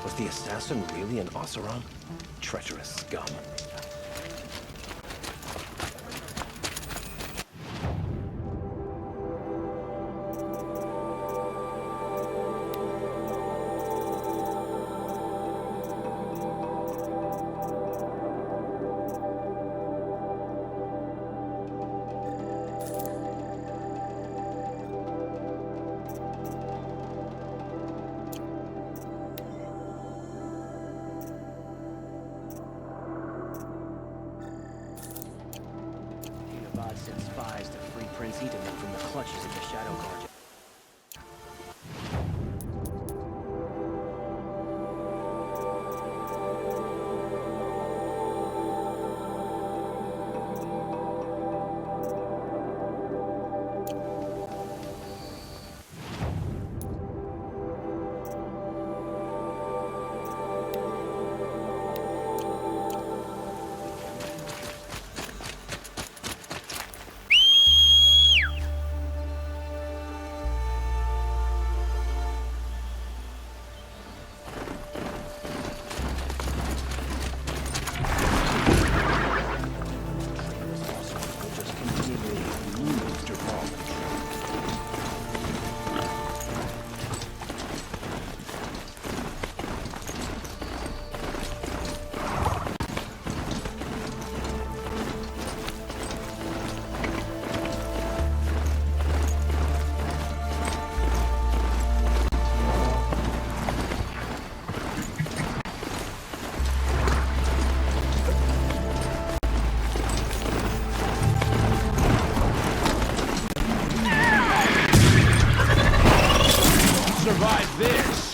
Was the assassin really an Oseram? Treacherous scum. Sent spies to free Prince Edomir from the clutches of the Shadow Guard. Survive this!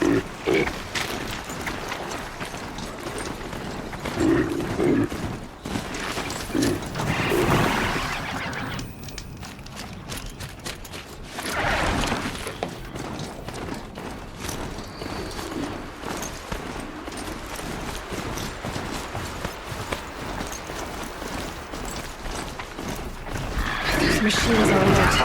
These machines are lit.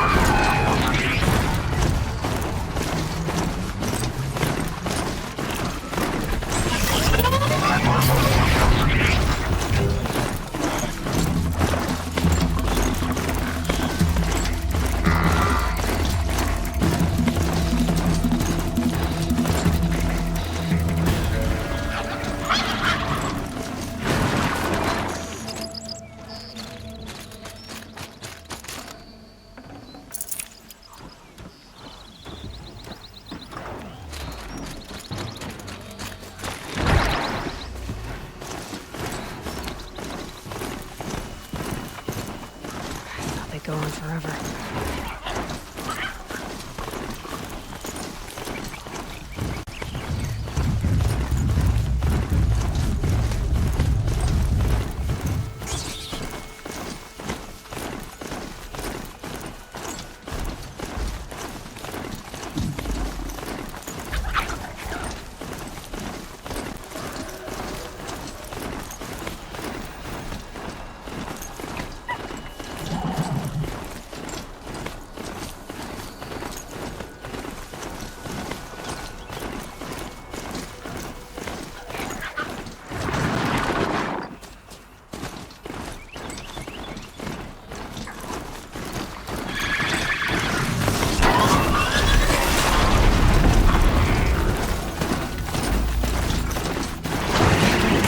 They go on forever.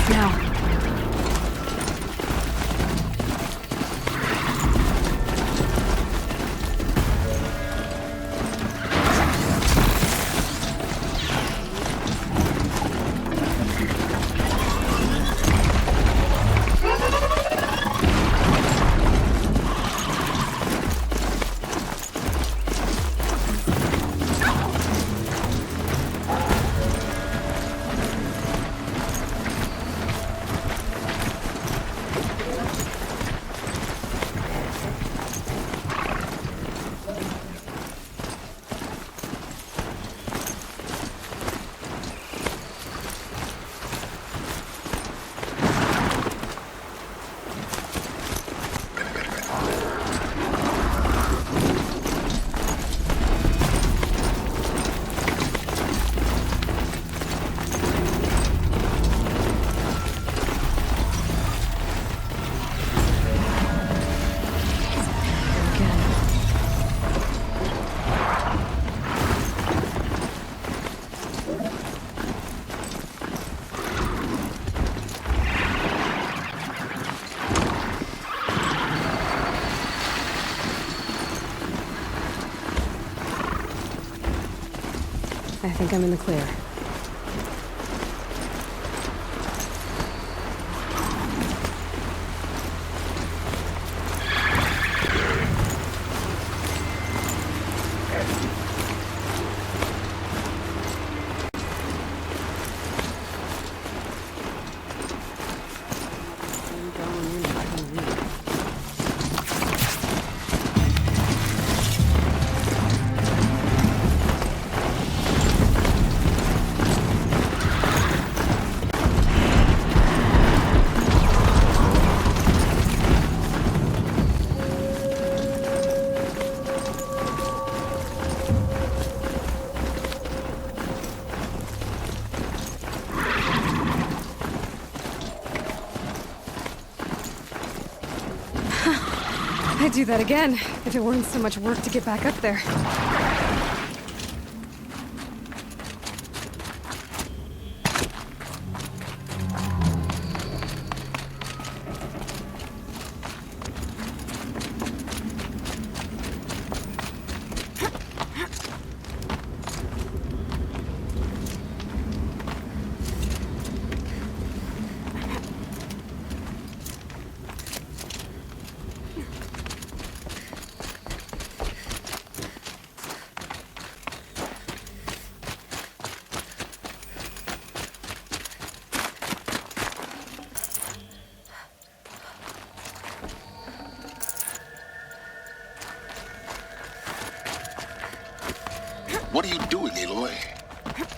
Now. I think I'm in the clear. I'd do that again, if it weren't so much work to get back up there. Aloy.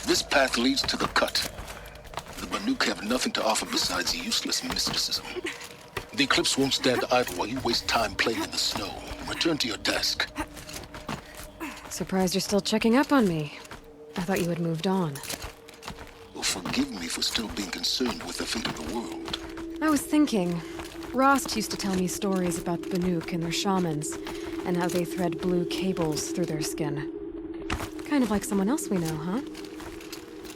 This path leads to the cut. The Banuk have nothing to offer besides useless mysticism. The Eclipse won't stand idle while you waste time playing in the snow. Return to your desk. Surprised you're still checking up on me. I thought you had moved on. Well, forgive me for still being concerned with the fate of the world. I was thinking, Rost used to tell me stories about the Banuk and their shamans, and how they thread blue cables through their skin. Kind of like someone else we know, huh?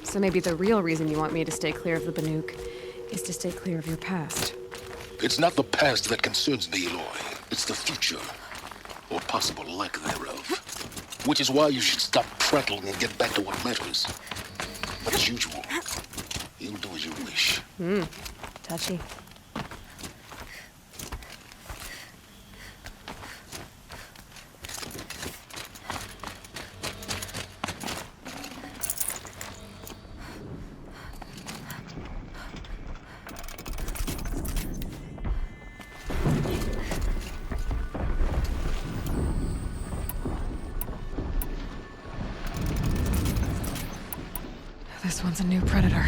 So maybe the real reason you want me to stay clear of the Banuk is to stay clear of your past. It's not the past that concerns me, Aloy. It's the future, or possible lack thereof. Which is why you should stop prattling and get back to what matters. But as usual, you'll do as you wish. Touchy. This one's a new predator.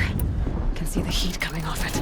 Can see the heat coming off it.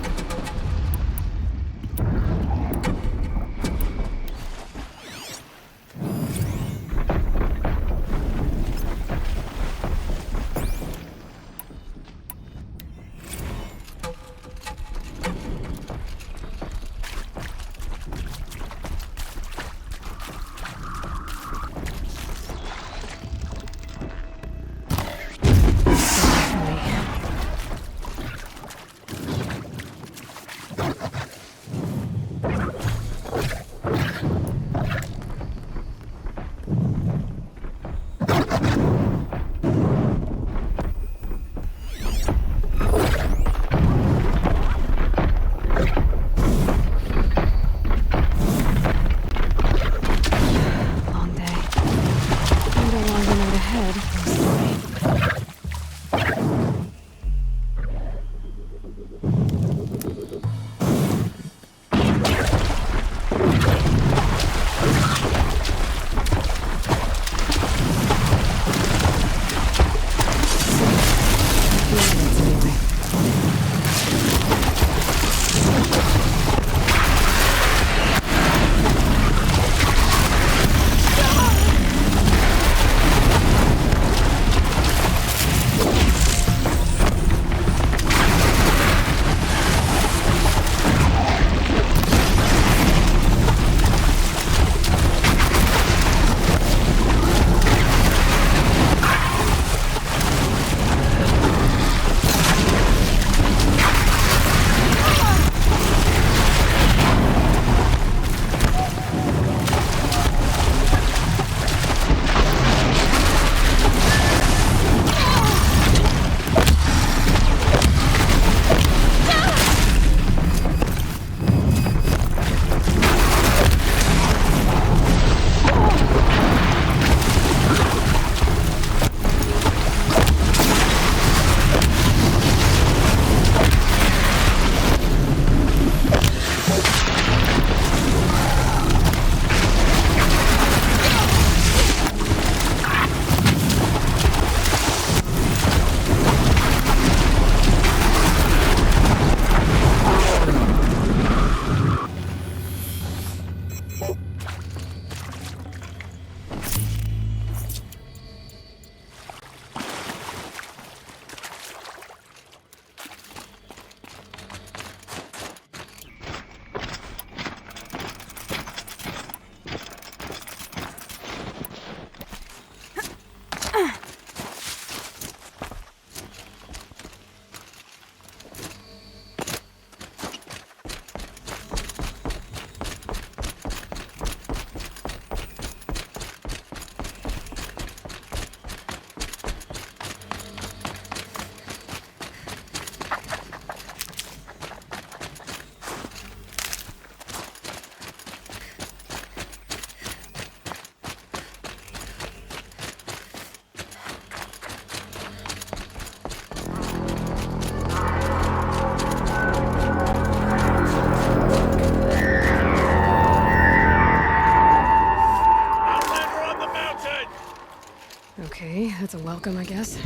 welcome, I guess.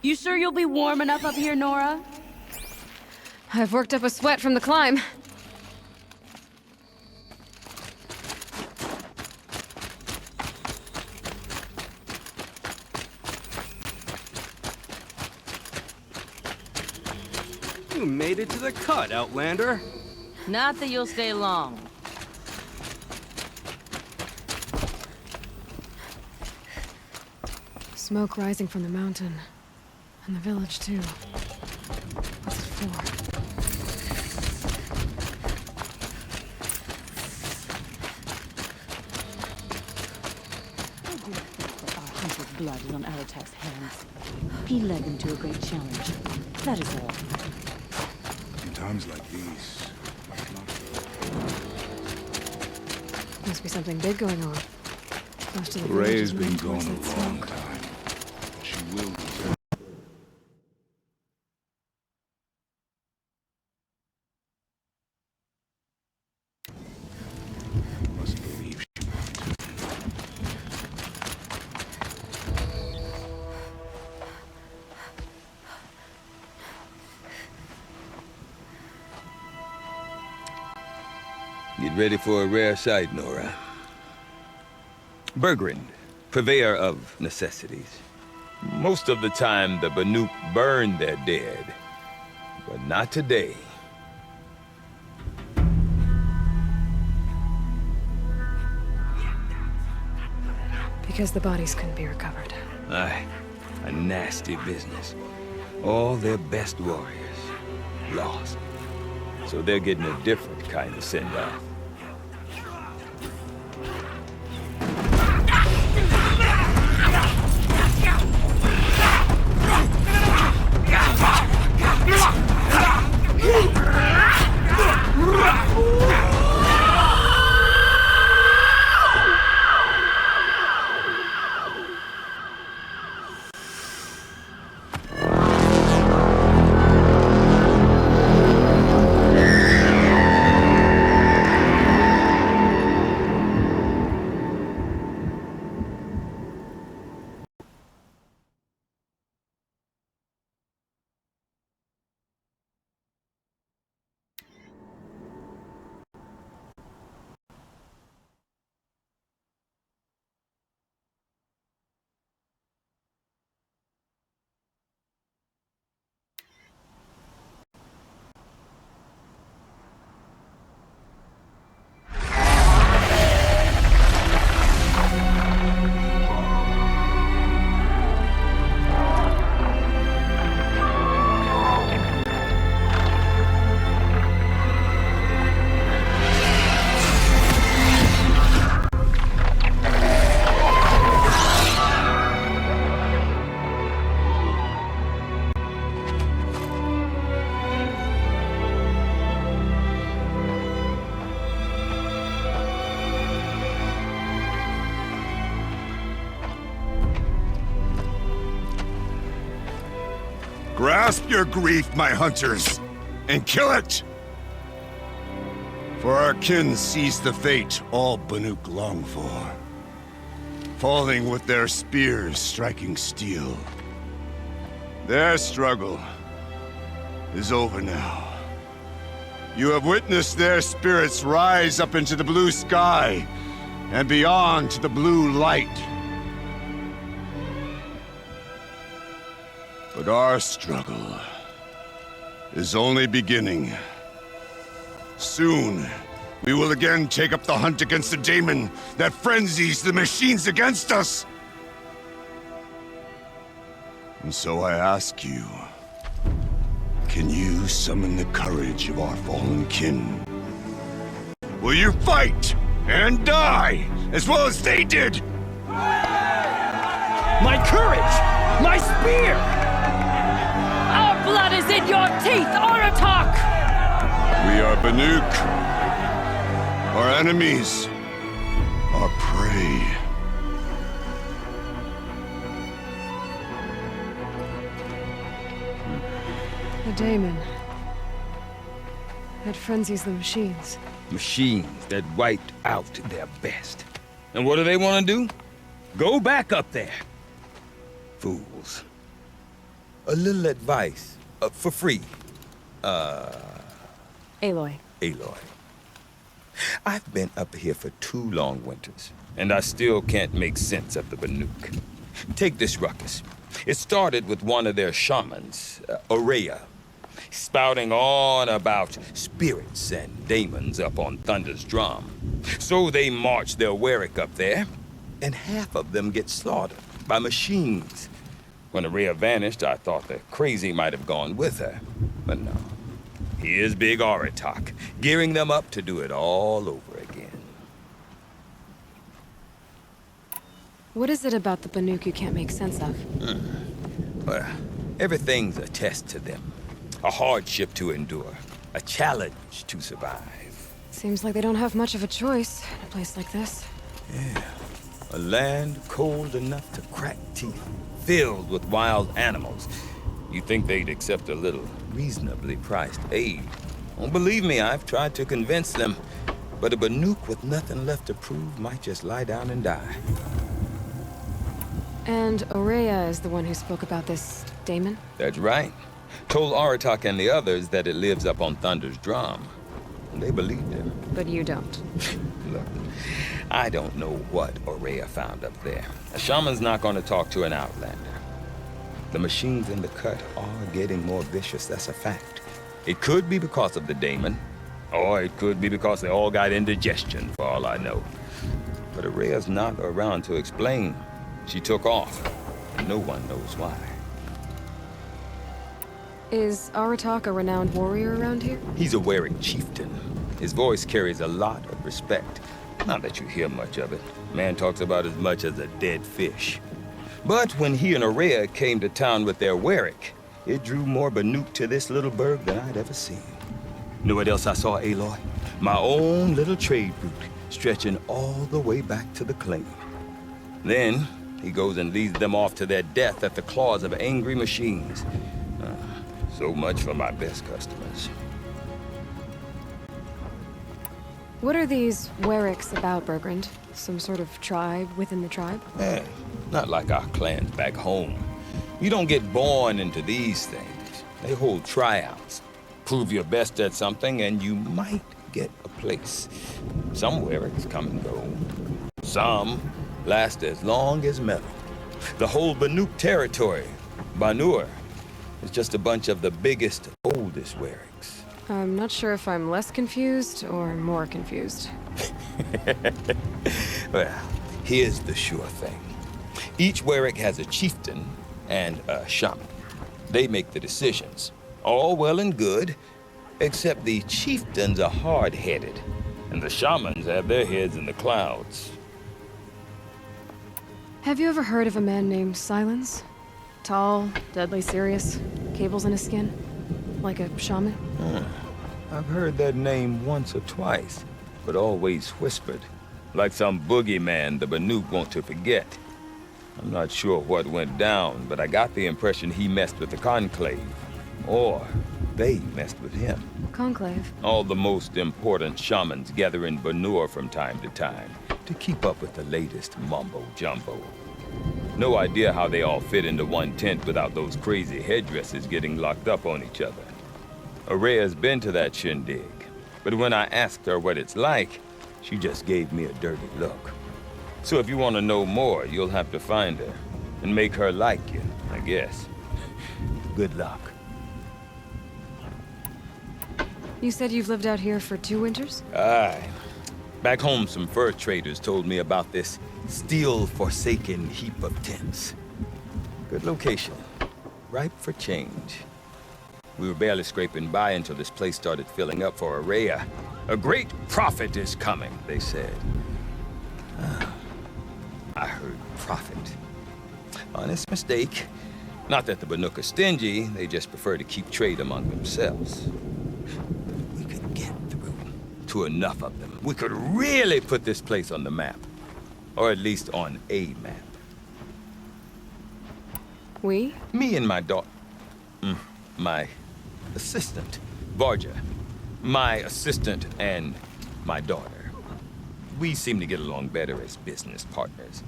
You sure you'll be warm enough up here, Nora? I've worked up a sweat from the climb. You made it to the cut, Outlander. Not that you'll stay long. Smoke rising from the mountain. And the village, too. What's it for? Our hunter's blood is on Aratak's hands. He led them to a great challenge. That is all. In times like these, Must be something big going on. Most of the Ray's village is been moving gone towards that a long smoke. time. She will return. Must believe she will return. Get ready for a rare sight, Nora. Bergrand, purveyor of necessities. Most of the time, the Banuk burn their dead. But not today. Because the bodies couldn't be recovered. Aye, a nasty business. All their best warriors lost. So they're getting a different kind of send-off. Grasp your grief, my hunters, and kill it! For our kin sees the fate all Banuk long for. Falling with their spears striking steel. Their struggle is over now. You have witnessed their spirits rise up into the blue sky and beyond to the blue light. But our struggle is only beginning. Soon, we will again take up the hunt against the daemon that frenzies the machines against us. And so I ask you, can you summon the courage of our fallen kin? Will you fight and die as well as they did? My courage! My spear! Our blood is in your teeth, Aratak! We are Banuk. Our enemies. Our prey. The daemon. That frenzies the machines. Machines that wiped out their best. And what do they want to do? Go back up there. Fools. A little advice, for free. Aloy. Aloy. I've been up here for 2 long winters, and I still can't make sense of the Banuk. Take this ruckus. It started with one of their shamans, Aurea, spouting on about spirits and demons up on Thunder's drum. So they march their Warwick up there, and half of them get slaughtered by machines. When Aurea vanished, I thought the crazy might have gone with her, but no. Here's Big Aratak, gearing them up to do it all over again. What is it about the Banuk you can't make sense of? Well, everything's a test to them. A hardship to endure. A challenge to survive. Seems like they don't have much of a choice in a place like this. Yeah. A land cold enough to crack teeth, filled with wild animals. You'd think they'd accept a little reasonably priced aid. Oh, believe me, I've tried to convince them. But a Banuk with nothing left to prove might just lie down and die. And Aurea is the one who spoke about this daemon? That's right. Told Aratak and the others that it lives up on Thunder's drum. And they believed him. But you don't. Look, I don't know what Aurea found up there. A shaman's not going to talk to an outlander. The machines in the cut are getting more vicious, that's a fact. It could be because of the daemon, or it could be because they all got indigestion, for all I know. But Aurea's not around to explain. She took off, and no one knows why. Is Aratak a renowned warrior around here? He's a Warwick chieftain. His voice carries a lot of respect. Not that you hear much of it. Man talks about as much as a dead fish. But when he and Aurea came to town with their Warwick, it drew more Banuk to this little burg than I'd ever seen. Know what else I saw, Aloy? My own little trade route, stretching all the way back to the claim. Then, he goes and leads them off to their death at the claws of angry machines. So much for my best customers. What are these Warwicks about, Bergrand? Some sort of tribe within the tribe? Not like our clans back home. You don't get born into these things. They hold tryouts. Prove your best at something and you might get a place. Some Warwicks come and go. Some last as long as metal. The whole Banuk territory, Banur, is just a bunch of the biggest, oldest Warwicks. I'm not sure if I'm less confused or more confused. Well, here's the sure thing. Each Warwick has a chieftain and a shaman. They make the decisions. All well and good, except the chieftains are hard-headed, and the shamans have their heads in the clouds. Have you ever heard of a man named Silence? Tall, deadly serious, cables in his skin? Like a shaman? I've heard that name once or twice, but always whispered. Like some boogeyman the Banuk want to forget. I'm not sure what went down, but I got the impression he messed with the Conclave. Or they messed with him. Conclave? All the most important shamans gather in Banur from time to time to keep up with the latest mumbo-jumbo. No idea how they all fit into one tent without those crazy headdresses getting locked up on each other. Aurea's been to that shindig, but when I asked her what it's like, she just gave me a dirty look. So if you want to know more, you'll have to find her and make her like you, I guess. Good luck. You said you've lived out here for 2 winters? Aye. Back home, some fur traders told me about this steel-forsaken heap of tents. Good location. ripe for change. We were barely scraping by until this place started filling up for Araya. A great prophet is coming, they said. I heard prophet. Honest mistake. Not that the Banuk are stingy, they just prefer to keep trade among themselves. We could get through to enough of them. We could really put this place on the map. Or at least on a map. We? Me and my daughter. My assistant, Varja. My assistant and my daughter. We seem to get along better as business partners.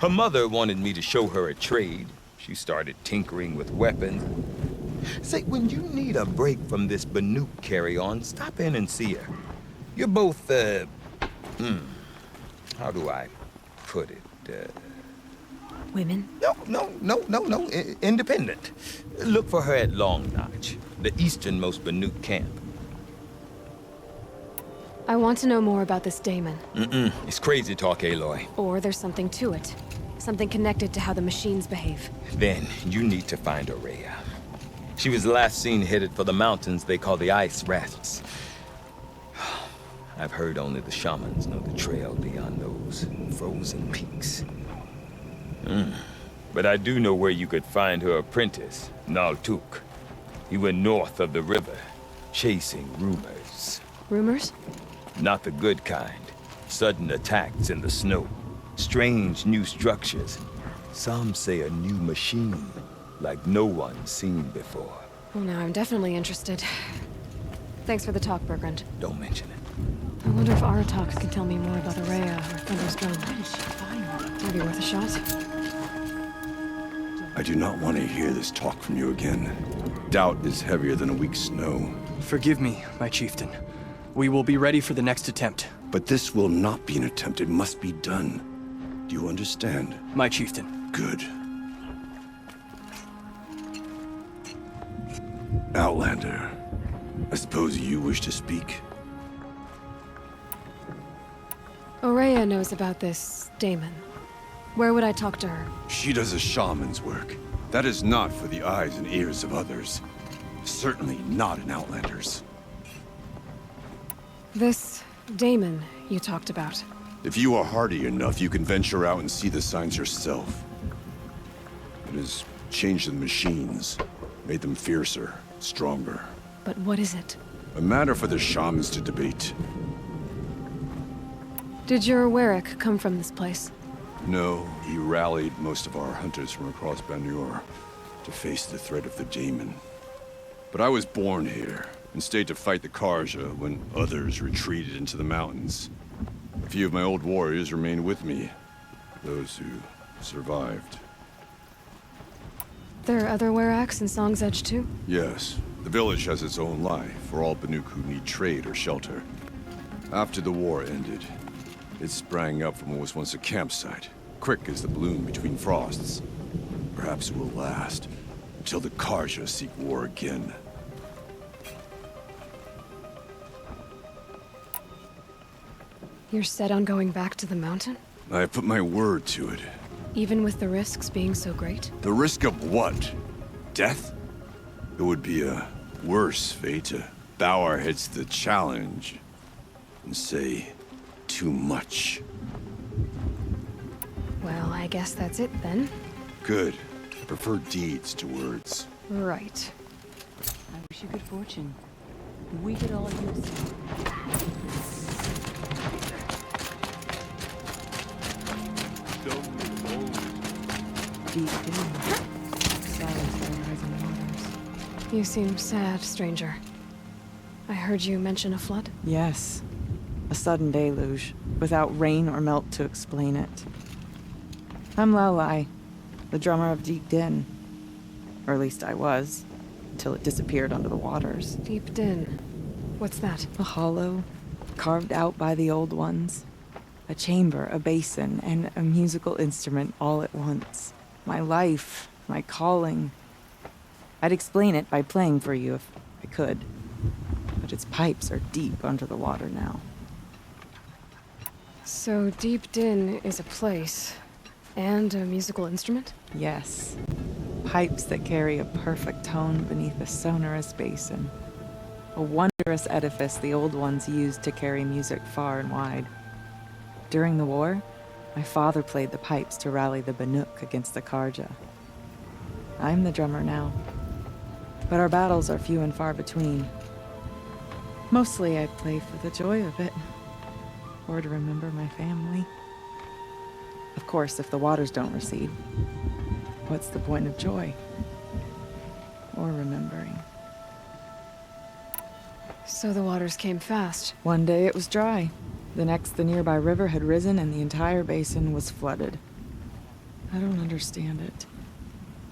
Her mother wanted me to show her a trade. She started tinkering with weapons. Say, when you need a break from this Banuk carry-on, stop in and see her. You're both, how do I put it? Women? No. Independent. Look for her at Long Notch, the easternmost Banuk camp. I want to know more about this daemon. It's crazy talk, Aloy. Or there's something to it. Something connected to how the machines behave. Then you need to find Araya. She was last seen headed for the mountains they call the Ice Rats. I've heard only the shamans know the trail beyond those frozen peaks. But I do know where you could find her apprentice, Naltuk. He went north of the river, chasing rumors. Rumors? Not the good kind. Sudden attacks in the snow. Strange new structures. Some say a new machine, like no one's seen before. Well, now I'm definitely interested. Thanks for the talk, Bergrand. Don't mention it. I wonder if Aratak can tell me more about Araya or Thunderstone. Where did she find that? Maybe worth a shot. I do not want to hear this talk from you again. Doubt is heavier than a week's snow. Forgive me, my chieftain. We will be ready for the next attempt. But this will not be an attempt. It must be done. Do you understand? My chieftain. Good. Outlander, I suppose you wish to speak? Araya knows about this daemon. Where would I talk to her? She does a shaman's work. That is not for the eyes and ears of others. Certainly not an Outlander's. This daemon you talked about. If you are hardy enough, you can venture out and see the signs yourself. It has changed the machines, made them fiercer, stronger. But what is it? A matter for the shamans to debate. Did your Warwick come from this place? No, he rallied most of our hunters from across Banuk to face the threat of the daemon. But I was born here, and stayed to fight the Karja when others retreated into the mountains. A few of my old warriors remained with me, those who survived. There are other Warracks in Song's Edge too? Yes, the village has its own life for all Banuk who need trade or shelter. After the war ended, it sprang up from what was once a campsite, quick as the bloom between frosts. Perhaps it will last until the Karja seek war again. You're set on going back to the mountain? I have put my word to it. Even with the risks being so great? The risk of what? Death? It would be a worse fate to bow our heads to the challenge and say too much. Well, I guess that's it then. Good. I prefer deeds to words. Right. I wish you good fortune. We could all use it. Deep down. Sorrows for the rising waters. You seem sad, stranger. I heard you mention a flood? Yes. A sudden deluge, without rain or melt to explain it. I'm Aloy, the drummer of Deep Din. Or at least I was, until it disappeared under the waters. Deep Din. What's that? A hollow, carved out by the old ones. A chamber, a basin, and a musical instrument all at once. My life, my calling. I'd explain it by playing for you if I could. But its pipes are deep under the water now. So Deep Din is a place, and a musical instrument? Yes. pipes that carry a perfect tone beneath a sonorous basin. A wondrous edifice the old ones used to carry music far and wide. During the war, my father played the pipes to rally the Banuk against the Karja. I'm the drummer now, but our battles are few and far between. Mostly I play for the joy of it, or to remember my family. Of course, if the waters don't recede, what's the point of joy? Or remembering? So the waters came fast. One day it was dry. The next, the nearby river had risen and the entire basin was flooded. I don't understand it.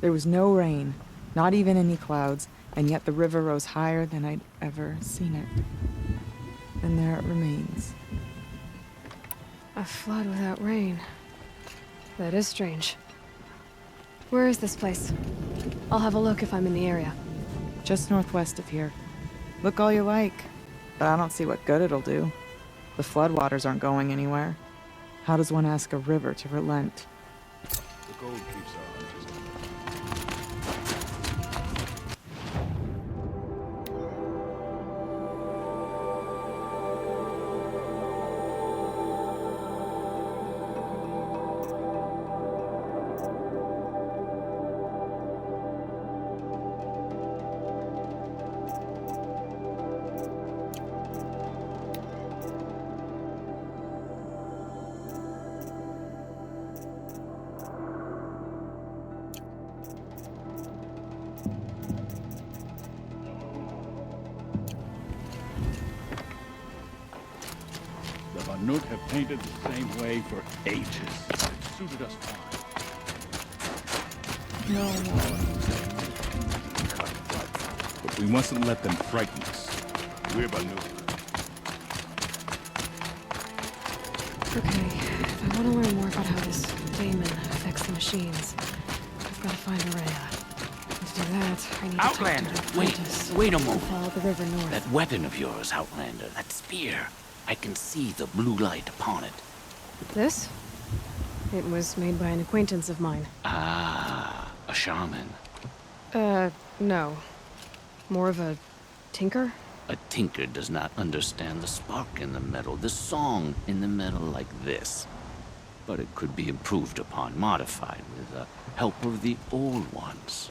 There was no rain, not even any clouds, and yet the river rose higher than I'd ever seen it. And there it remains. A flood without rain. That is strange. Where is this place? I'll have a look if I'm in the area. Just northwest of here. Look all you like, but I don't see what good it'll do. The floodwaters aren't going anywhere. How does one ask a river to relent? The gold keeps our hunters. The Banuk have painted the same way for ages. It suited us fine. No more. But we mustn't let them frighten us. We're Banuk. Okay, if I want to learn more about how this daemon affects the machines, I've got to find Araya. To do that, I need Outlander, to talk to the wait, apprentice wait a and moment. follow the river north. That weapon of yours, Outlander, that spear. I can see the blue light upon it. This? It was made by an acquaintance of mine. Ah, a shaman. No. More of a tinker? A tinker does not understand the spark in the metal, the song in the metal like this. But it could be improved upon, modified with the help of the old ones.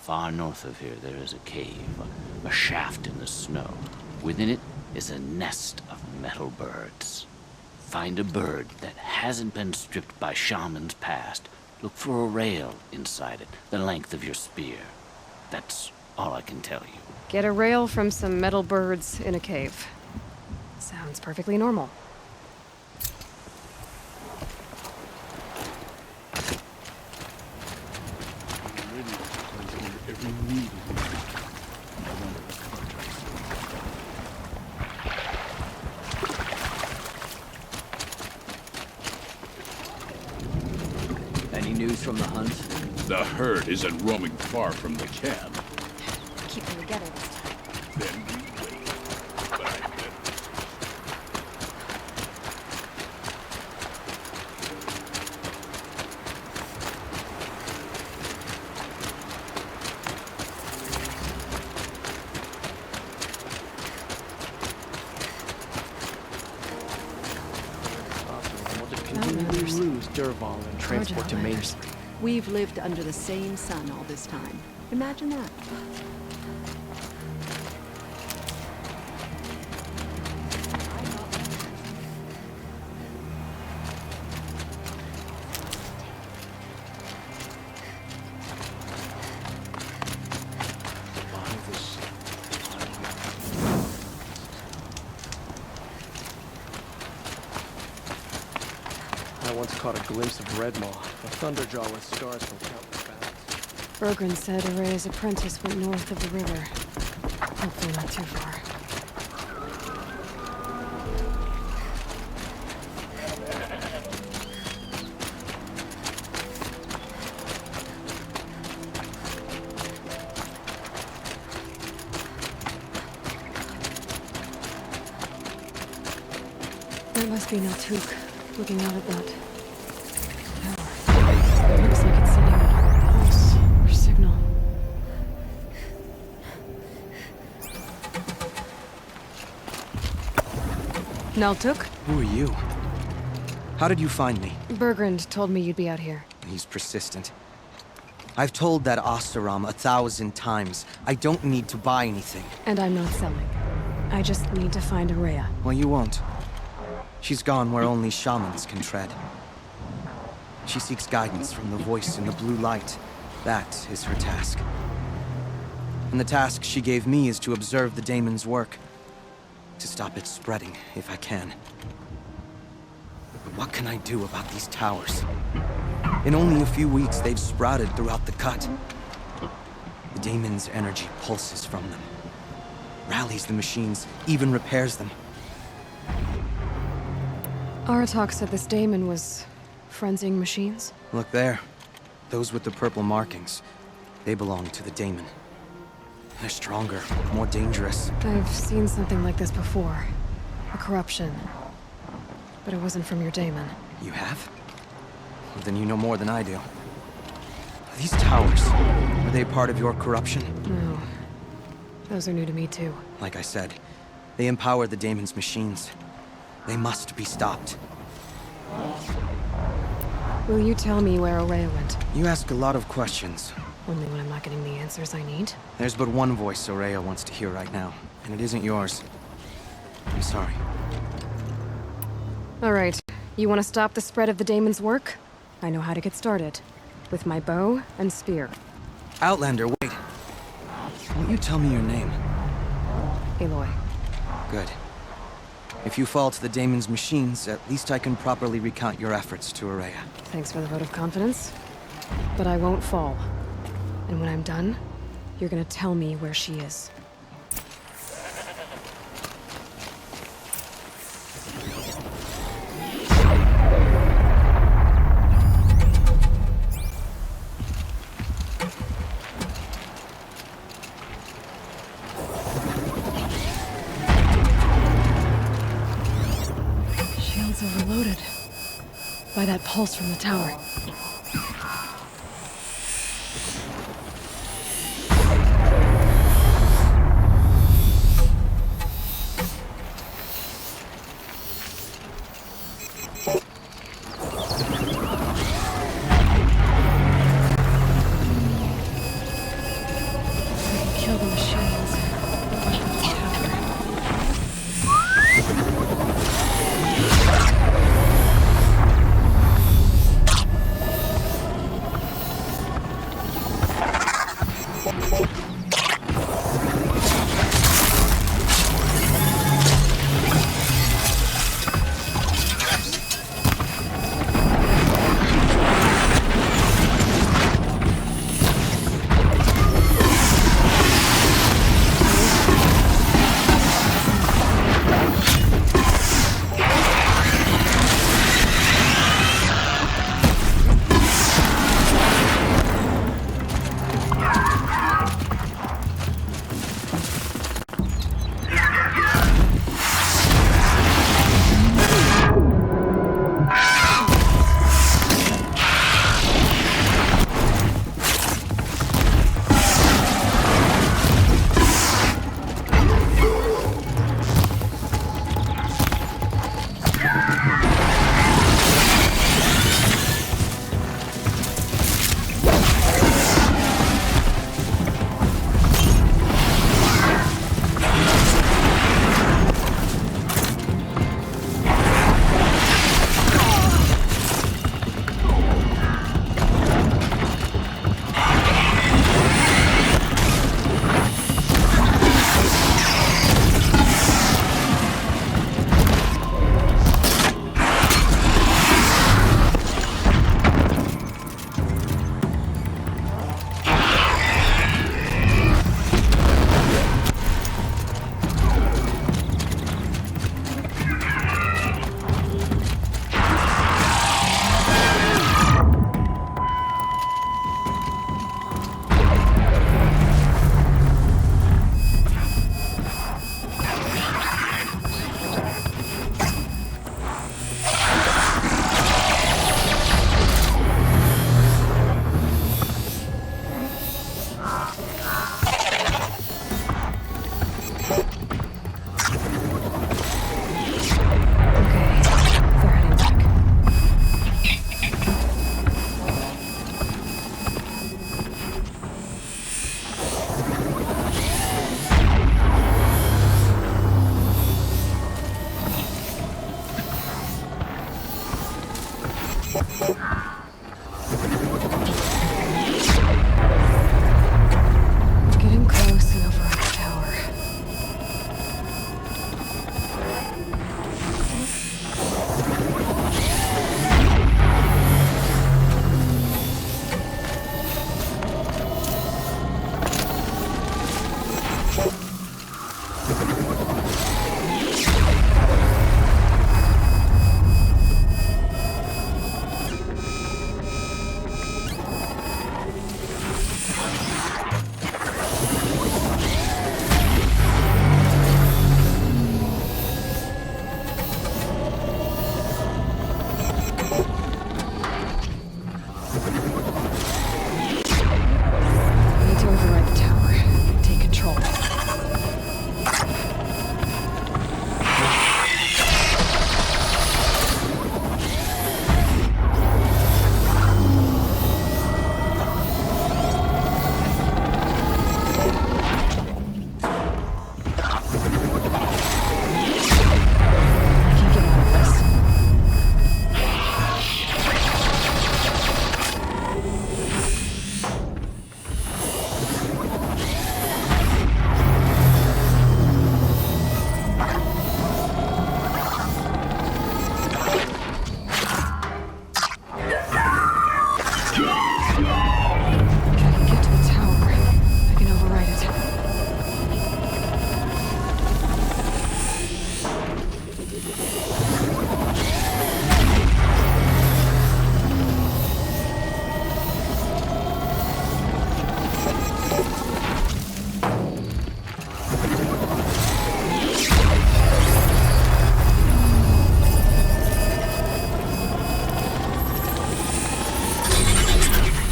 Far north of here there is a cave, a shaft in the snow. Within it is a nest of metal birds. Find a bird that hasn't been stripped by shamans past. Look for a rail inside it, the length of your spear. That's all I can tell you. Get a rail from some metal birds in a cave. Sounds perfectly normal. Every need is no wonder the contrast. Any news from the hunt? The herd isn't roaming far from the camp. Keep them together this time. Then we wait. But I bet Lose Derval and transport to Main Street. We've lived under the same sun all this time. Imagine that. I once caught a glimpse of Redmaw, a thunderjaw with scars from countless battles. Bergren said Araya's apprentice went north of the river. Hopefully not too far. That must be Naltuk, looking out at that tower. Looks like it's sitting on a pulse or Naltuk? Who are you? How did you find me? Bergrand told me you'd be out here. He's persistent. I've told that Oseram 1,000 times. I don't need to buy anything. And I'm not selling. I just need to find Araya. Well, you won't. She's gone where only shamans can tread. She seeks guidance from the voice in the blue light. That is her task. And the task she gave me is to observe the daemon's work. To stop it spreading, if I can. But what can I do about these towers? In only a few weeks, they've sprouted throughout the cut. The daemon's energy pulses from them. Rallies the machines, even repairs them. Aratak said this daemon was frenzying machines? Look there. Those with the purple markings. They belong to the daemon. They're stronger, more dangerous. I've seen something like this before. A corruption. But it wasn't from your daemon. You have? Well, then you know more than I do. These towers, are they part of your corruption? No. Those are new to me too. Like I said, they empower the daemon's machines. They must be stopped. Will you tell me where Araya went? You ask a lot of questions. Only when I'm not getting the answers I need. There's but one voice Araya wants to hear right now, and it isn't yours. I'm sorry. Alright. You want to stop the spread of the daemon's work? I know how to get started. With my bow and spear. Outlander, wait. Won't you tell me your name? Aloy. Good. If you fall to the daemon's machines, at least I can properly recount your efforts to Araya. Thanks for the vote of confidence. But I won't fall. And when I'm done, you're gonna tell me where she is. Shields overloaded. By that pulse from the tower. Kill the machines. Watch the tower.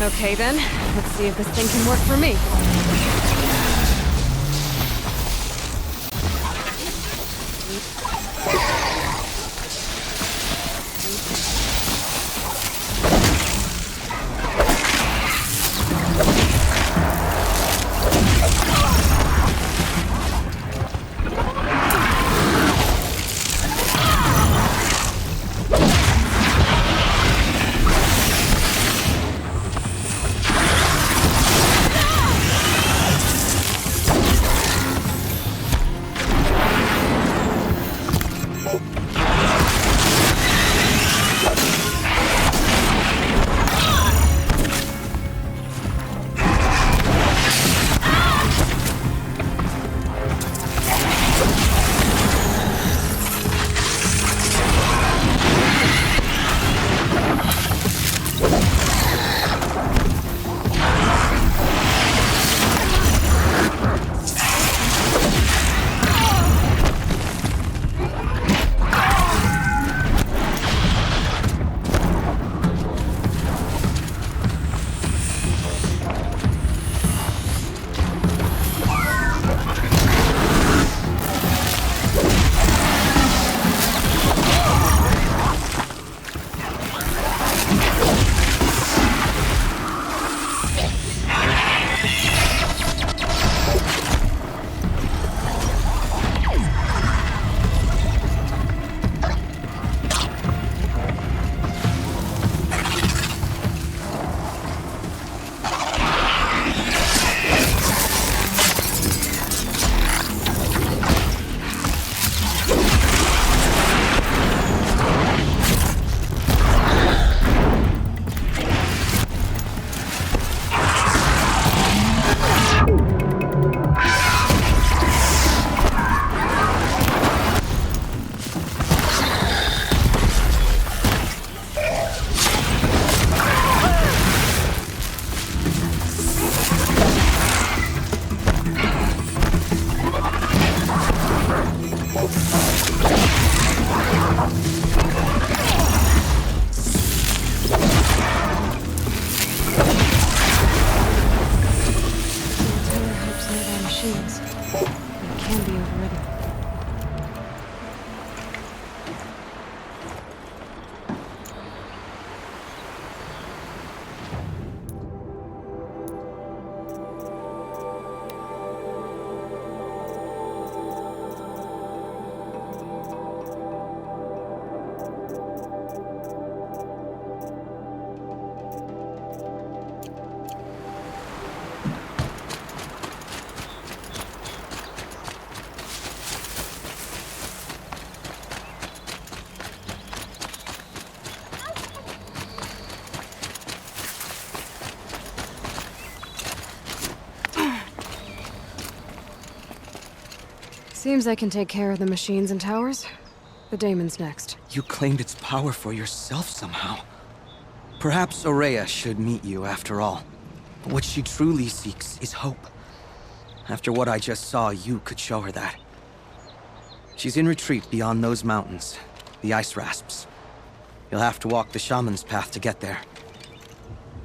Okay then, let's see if this thing can work for me. Seems I can take care of the machines and towers. The daemon's next. You claimed its power for yourself somehow. Perhaps Aurea should meet you after all. But what she truly seeks is hope. After what I just saw, you could show her that. She's in retreat beyond those mountains, the ice rasps. You'll have to walk the Shaman's path to get there.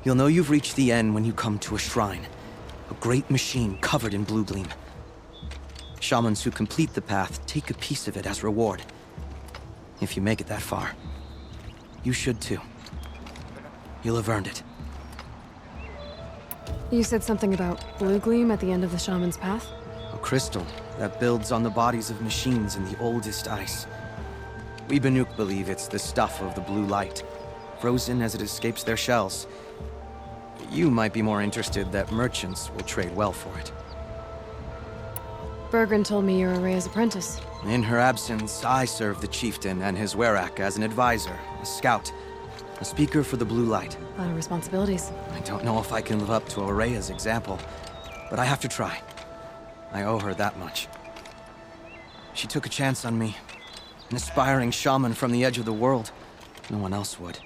You'll know you've reached the end when you come to a shrine. A great machine covered in blue gleam. Shamans who complete the path take a piece of it as reward. If you make it that far. You should too. You'll have earned it. You said something about blue gleam at the end of the Shaman's path? A crystal that builds on the bodies of machines in the oldest ice. We Banuk believe it's the stuff of the blue light, frozen as it escapes their shells. You might be more interested that merchants will trade well for it. Bergren told me you're Aurea's apprentice. In her absence, I serve the chieftain and his werak as an advisor, a scout, a speaker for the blue light. A lot of responsibilities. I don't know if I can live up to Aurea's example, but I have to try. I owe her that much. She took a chance on me. An aspiring shaman from the edge of the world. No one else would.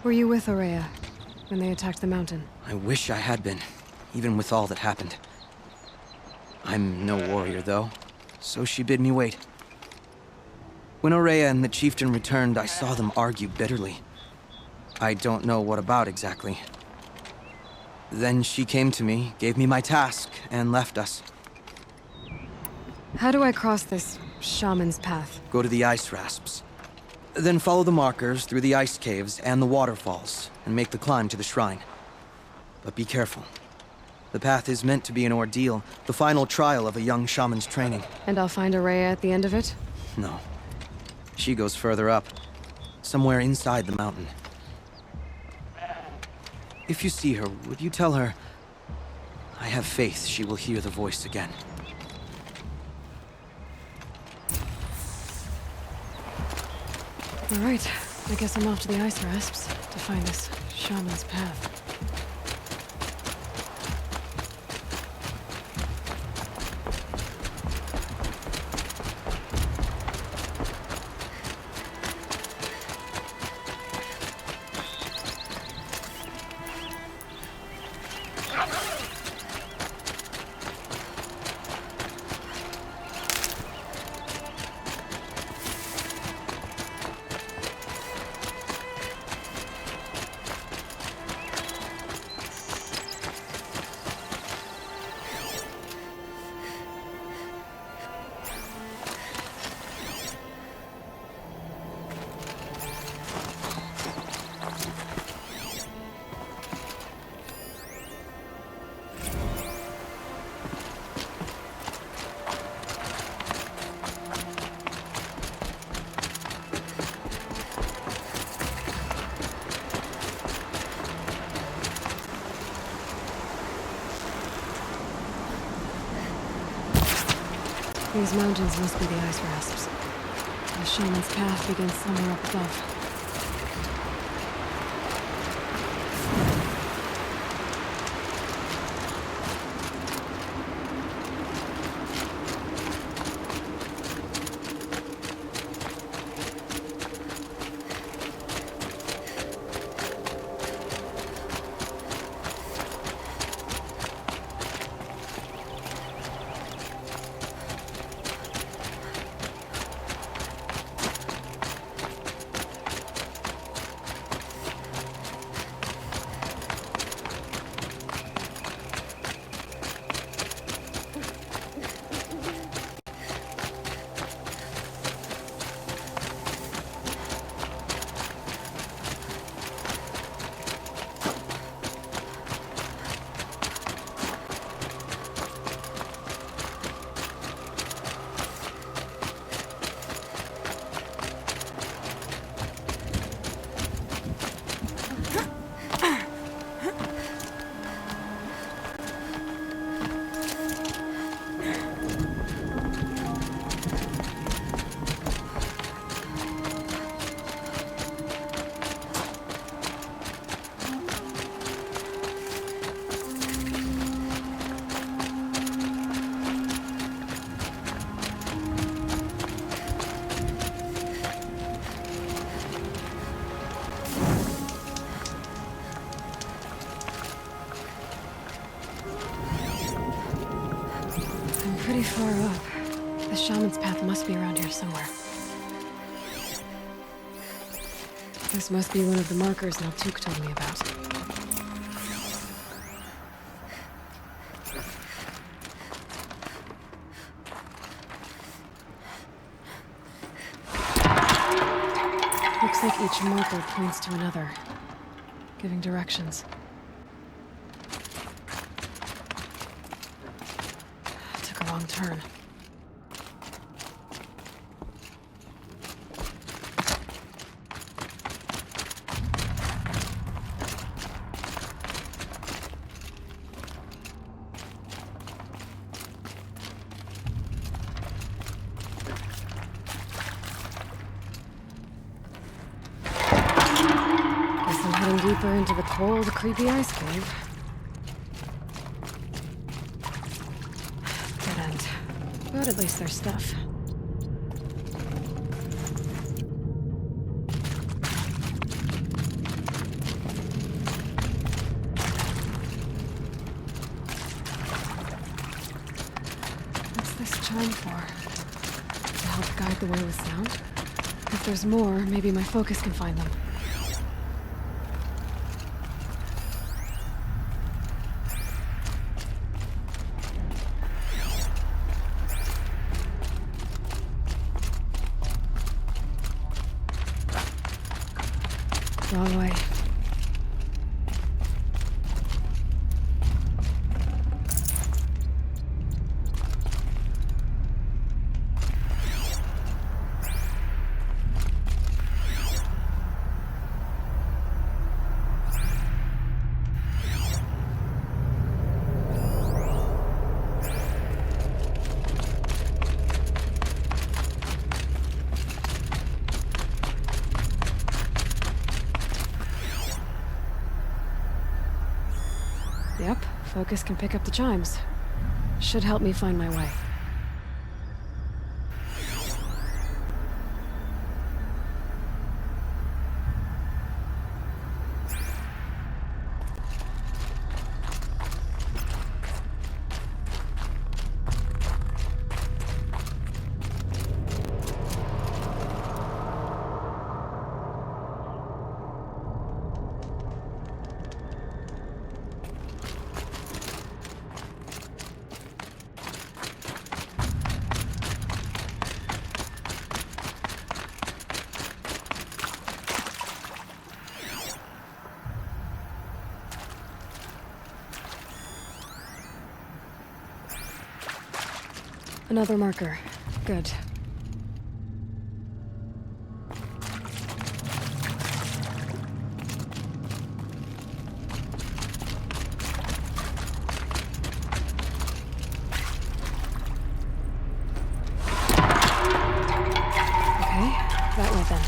Were you with Aurea when they attacked the mountain? I wish I had been, even with all that happened. I'm no warrior, though, so she bid me wait. When Aurea and the chieftain returned, I saw them argue bitterly. I don't know what about exactly. Then she came to me, gave me my task, and left us. How do I cross this shaman's path? Go to the ice rasps. Then follow the markers through the ice caves and the waterfalls, and make the climb to the shrine. But be careful. The path is meant to be an ordeal, the final trial of a young shaman's training. And I'll find Araya at the end of it? No. She goes further up, somewhere inside the mountain. If you see her, would you tell her, I have faith she will hear the voice again. All right, I guess I'm off to the ice rasps to find this shaman's path. These mountains must be the ice rasps. The shaman's path begins somewhere up above. Pretty far up. The shaman's path must be around here somewhere. This must be one of the markers Naltuk told me about. Looks like each marker points to another, giving directions. Wrong turn. Guess I'm heading deeper into the cold, creepy ice cave. But at least there's stuff. What's this chime for? To help guide the way with sound? If there's more, maybe my focus can find them. Wrong way. Yep, focus can pick up the chimes. Should help me find my way. Another marker. Good. Okay, that way then.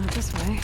Not this way.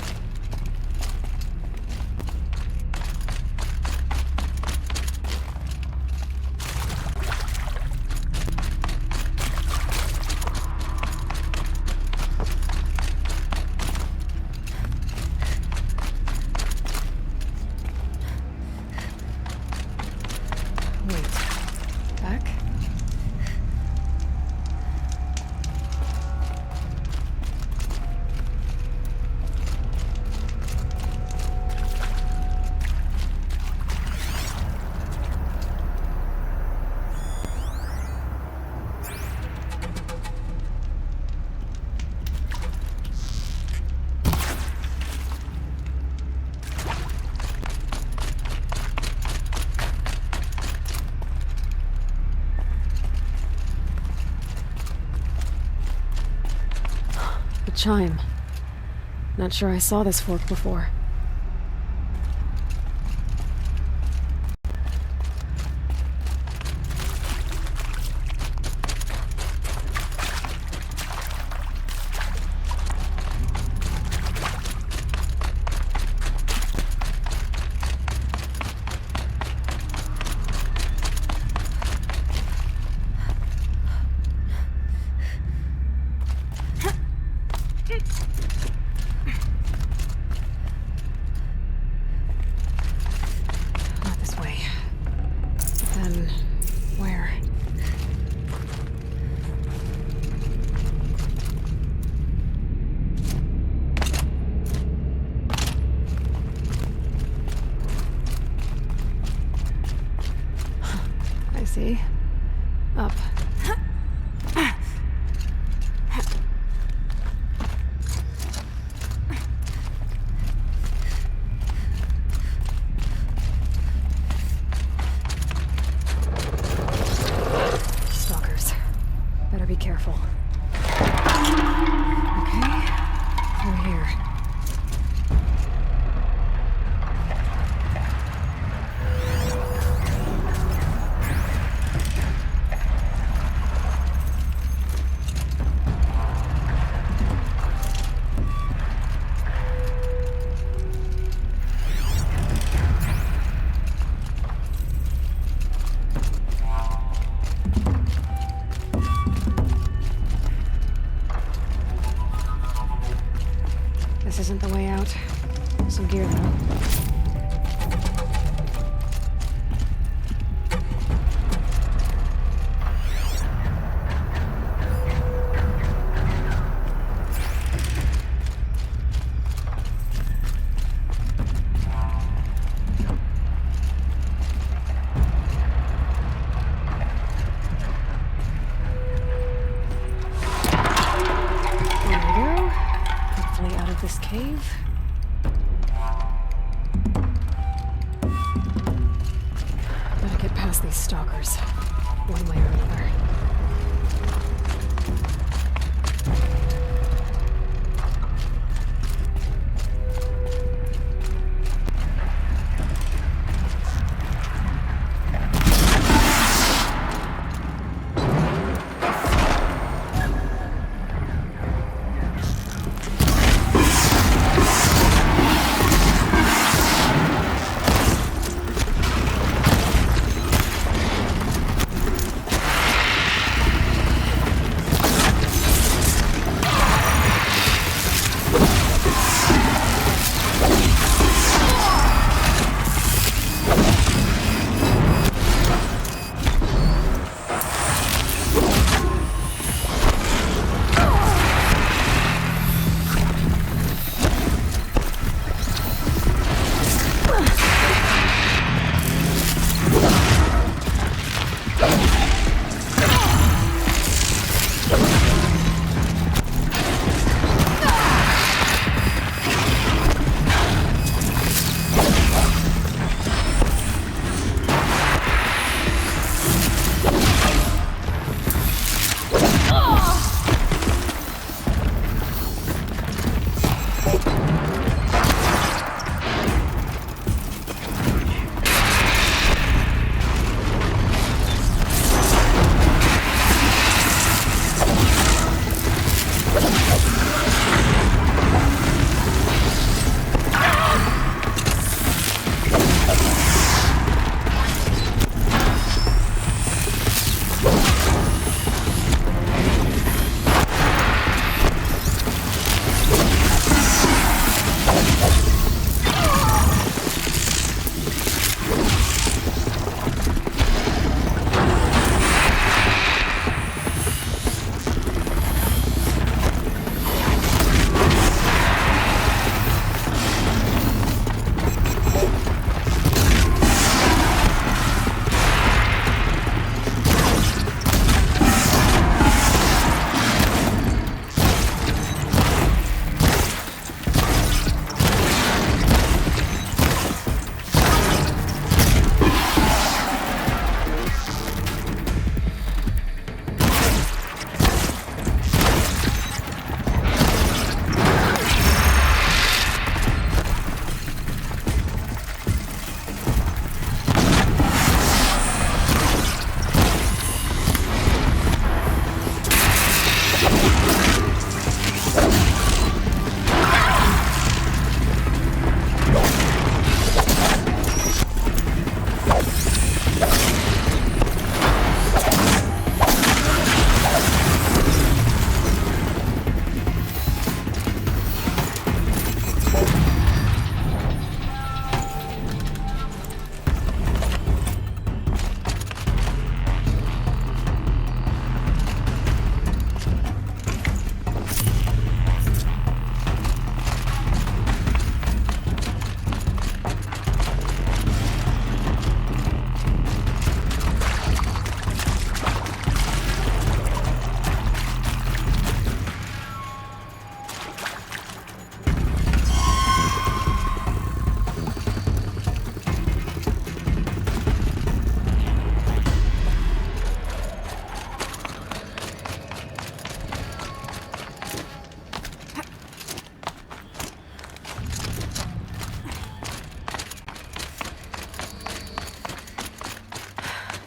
Chime. Not sure I saw this fork before. See? Up. Stalkers. Better be careful. Okay. Through here. stalkers, one way or another.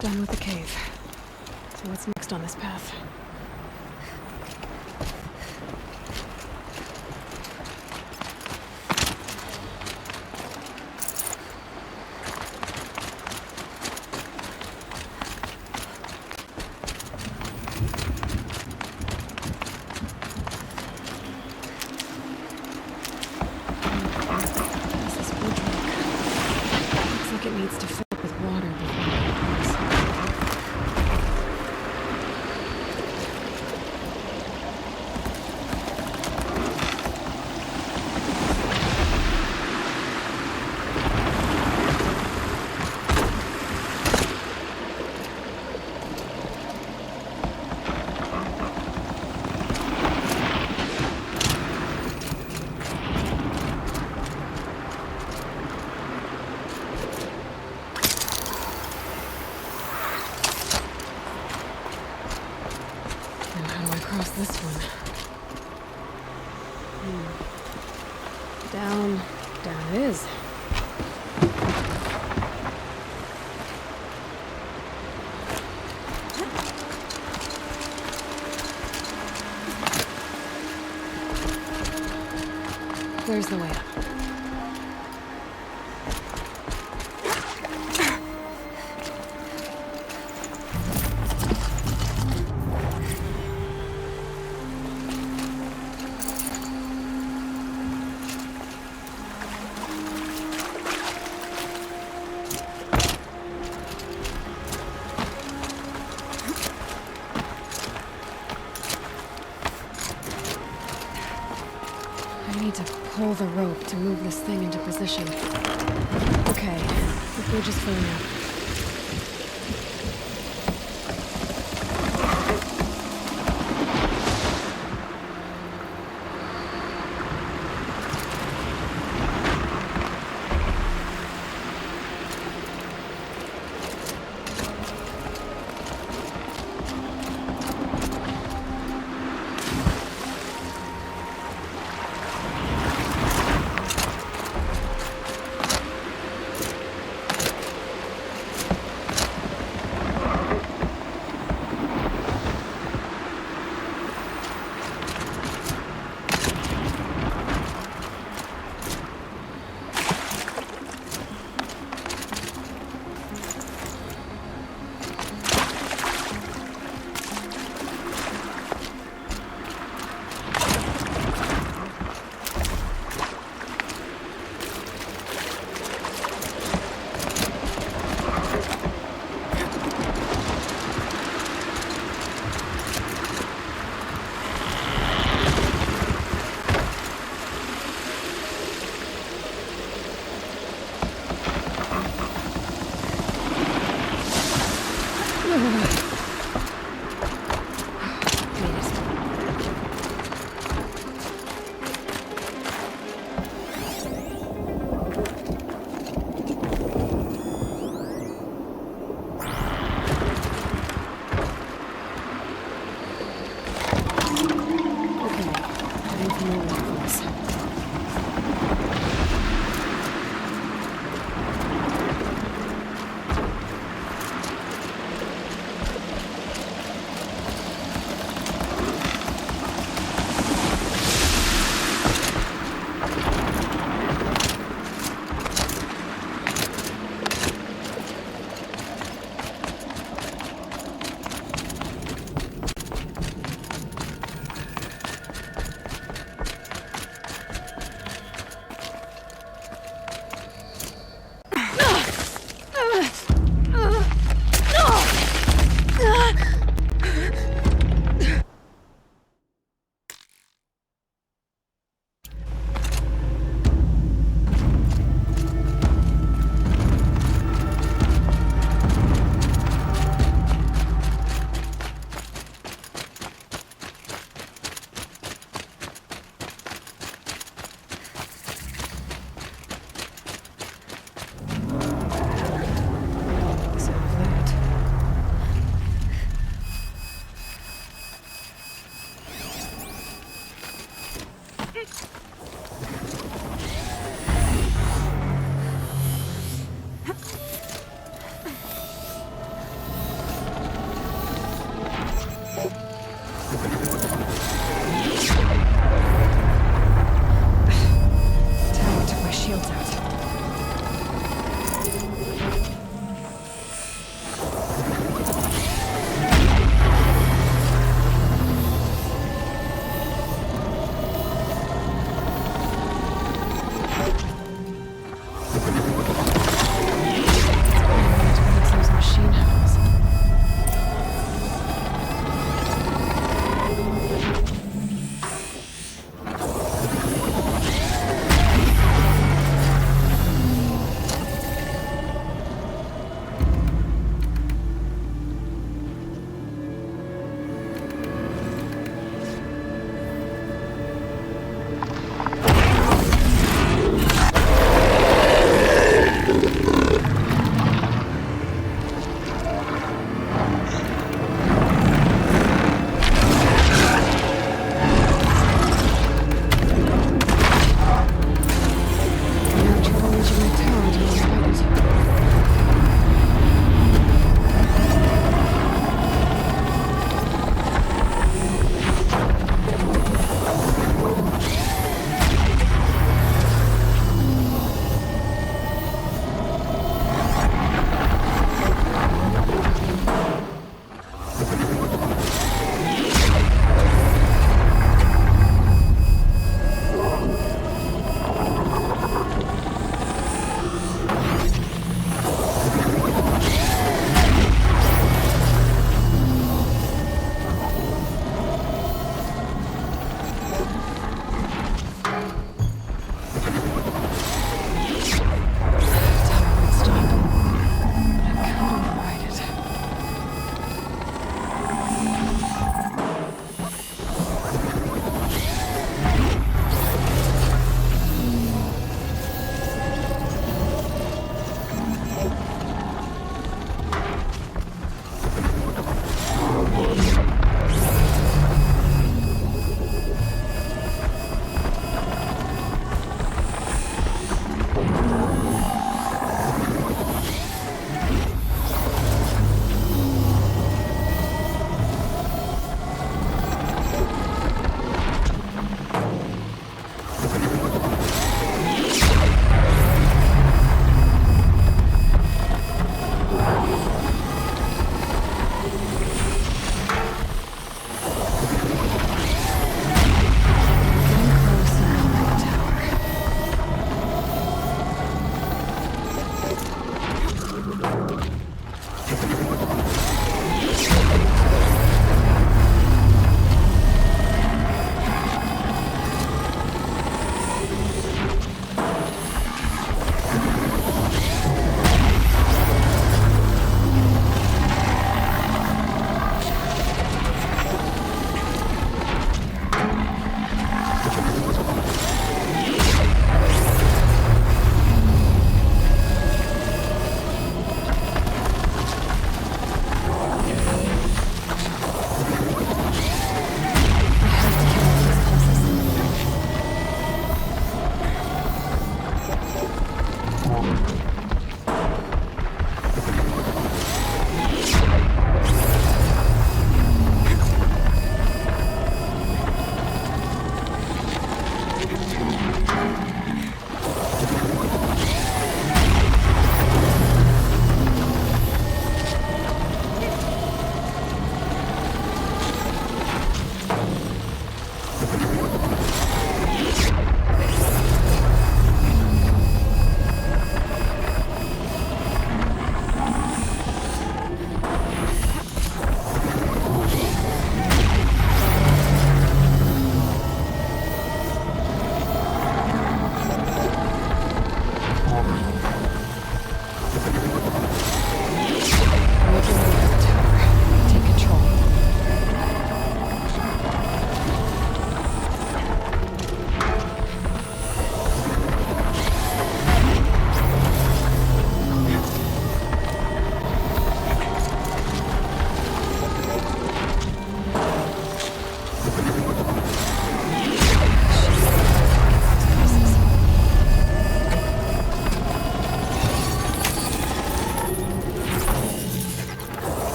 Done with the cave. So what's next on this path? This is wood rock. Looks like it needs to fill up with water before it opens. the way up. I need to pull the rope to move this thing into position. Okay, the bridge is filling up.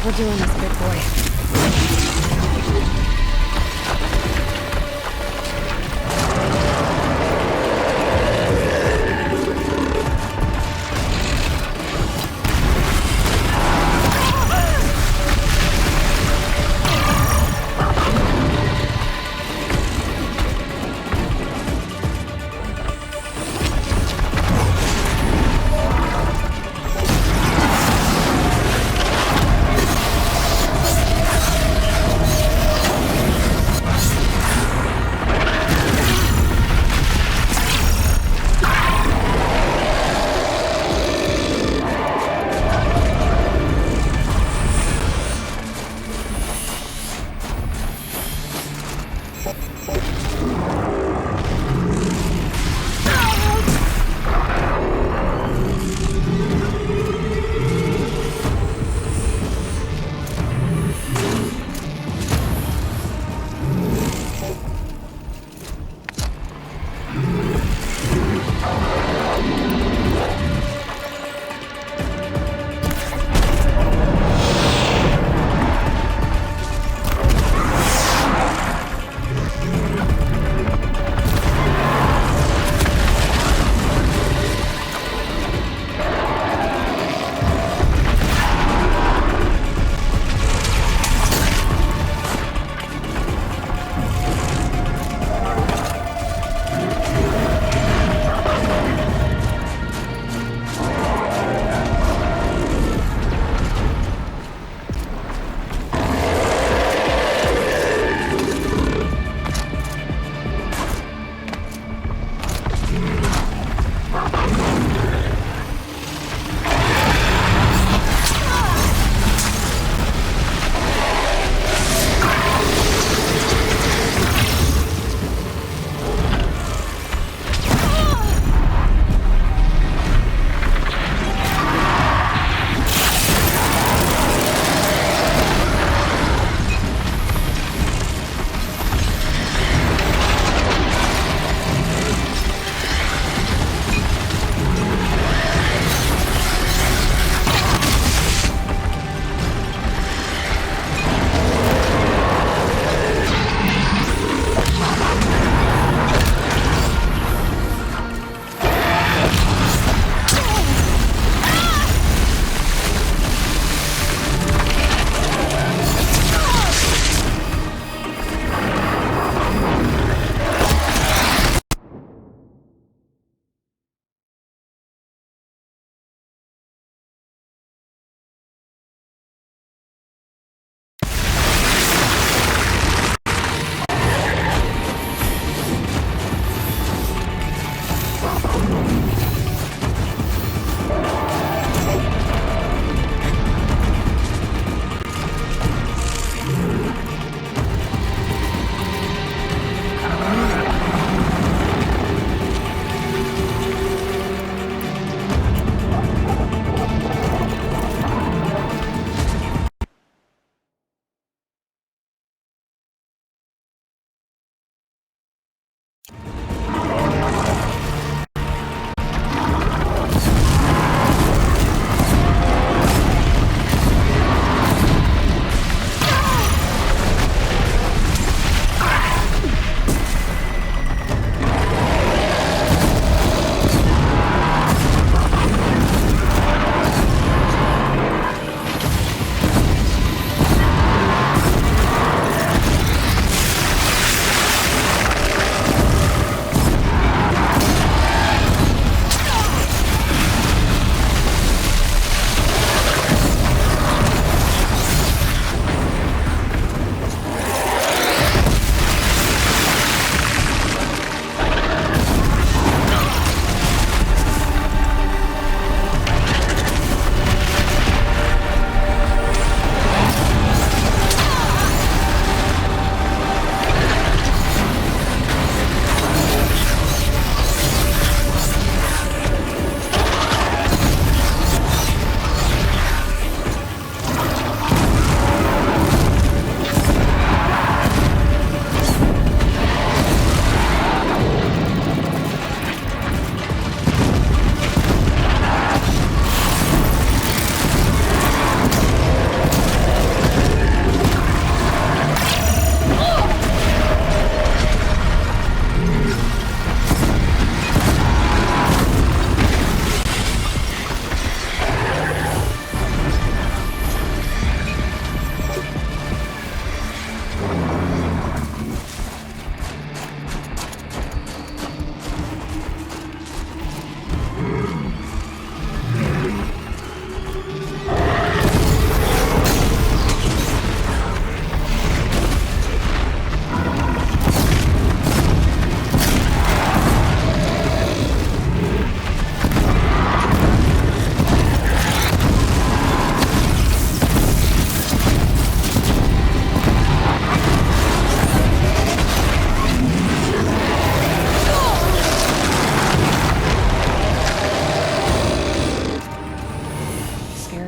We're doing this, big boy.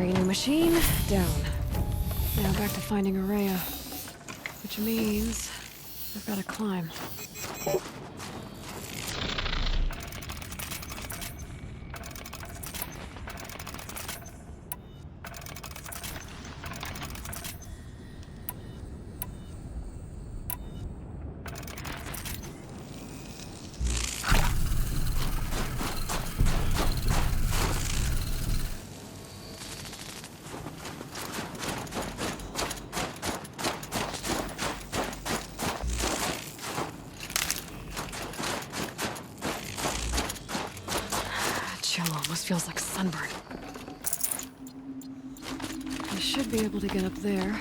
Training machine, down. Now back to finding Araya. Which means I've got to climb. Almost feels like sunburn. I should be able to get up there.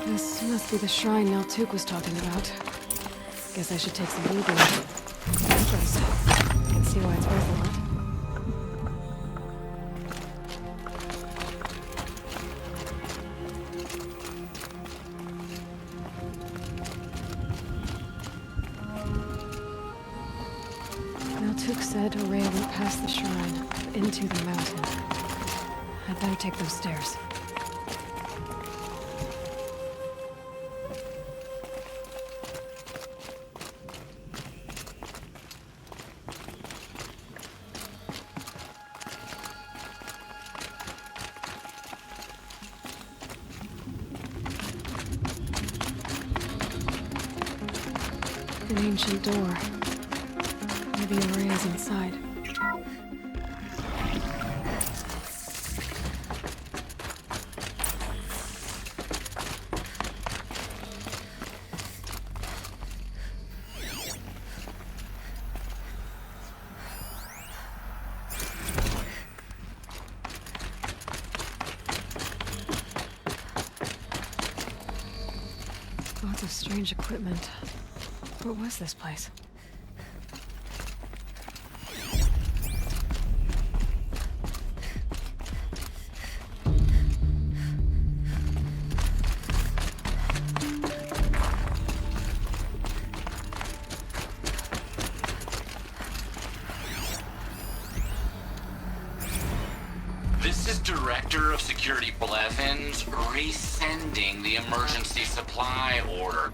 This must be the shrine Naltuk was talking about. Guess I should take some Googling. First, I can see why it's worth a lot. Naltuk said Araya went past the shrine, into the mountain. I'd better take those stairs. An ancient door. Maybe Araya's inside. Lots of strange equipment. What was this place? This is Director of Security Blevins resending the emergency supply order.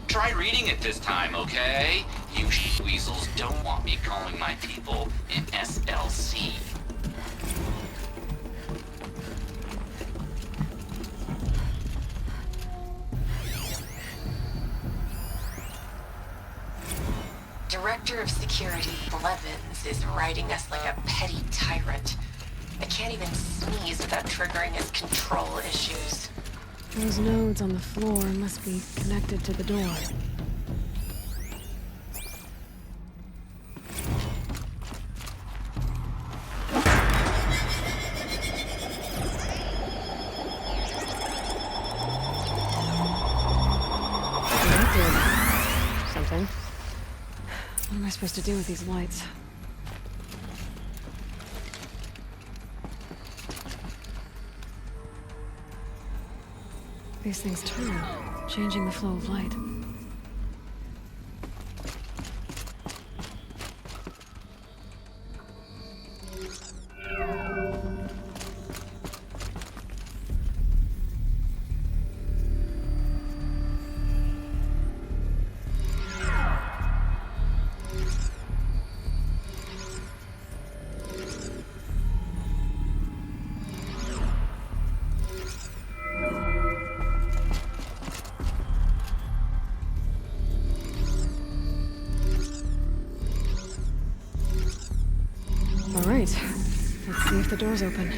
Try reading it this time, okay? You weasels don't want me calling my people in SLC. Director of Security Blevins is riding us like a petty tyrant. I can't even sneeze without triggering his control issues. Those nodes on the floor must be connected to the door. That did something. What am I supposed to do with these lights? These things turn, changing the flow of light. All right, let's see if the door's open.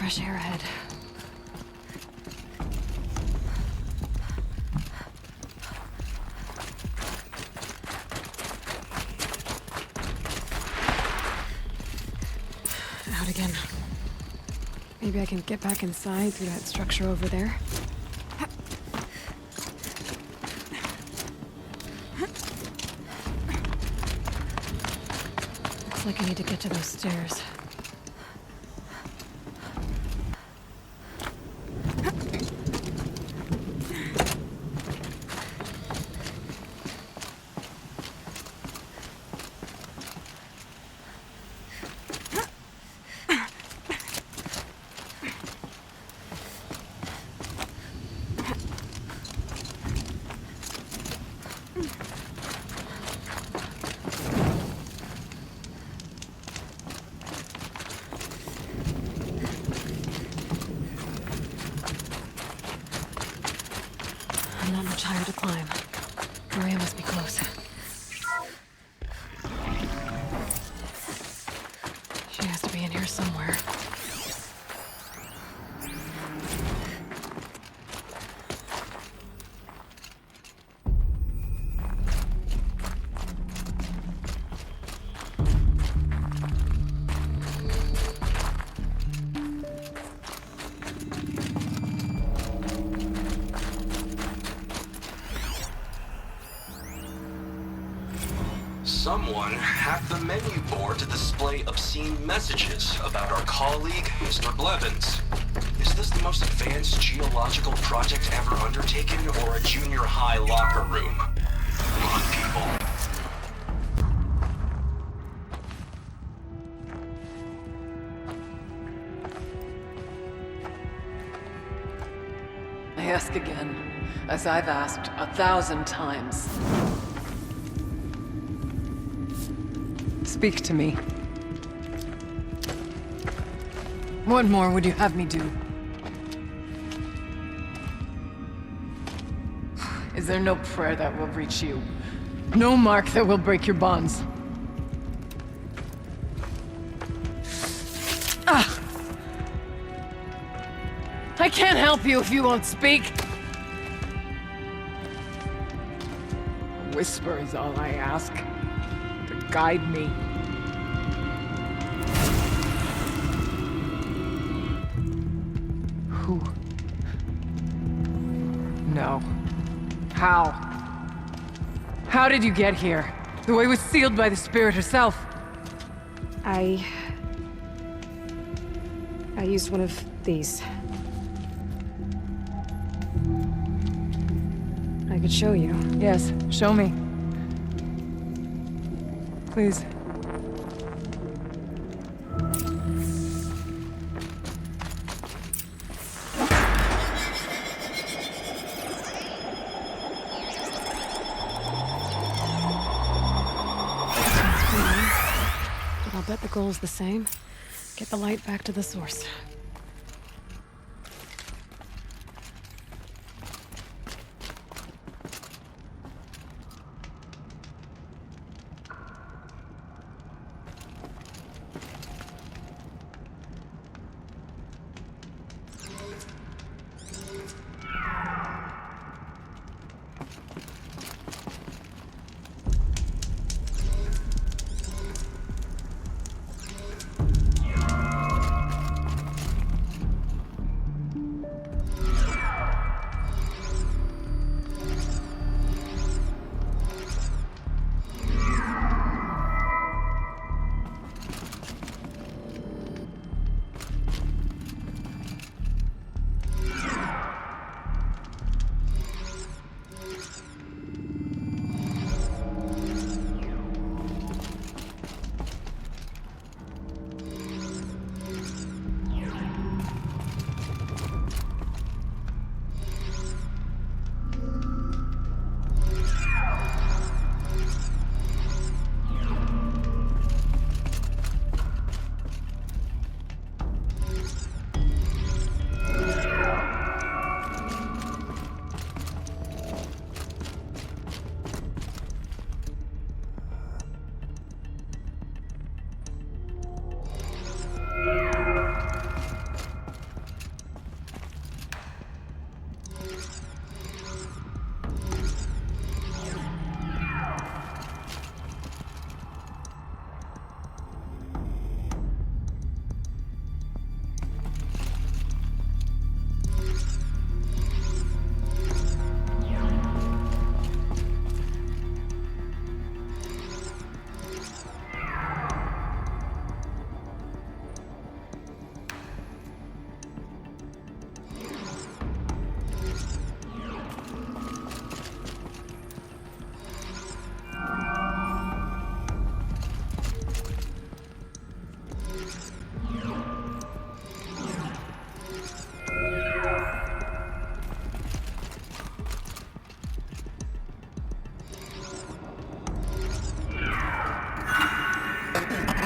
Fresh air ahead. Out again. Maybe I can get back inside through that structure over there. Looks like I need to get to those stairs. Not much higher to climb. Maria must be close. She has to be in here somewhere. Someone hacked the menu board to display obscene messages about our colleague, Mr. Blevins. Is this the most advanced geological project ever undertaken, or a junior high locker room? Come on, people. I ask again, as I've asked 1,000 times. Speak to me. What more would you have me do? Is there no prayer that will reach you? No mark that will break your bonds? Ah! I can't help you if you won't speak! A whisper is all I ask. To guide me. Who? No. How? How did you get here? The way was sealed by the spirit herself. I used one of these. I could show you. Yes, show me. Please. But I'll bet the goal's the same. Get the light back to the source.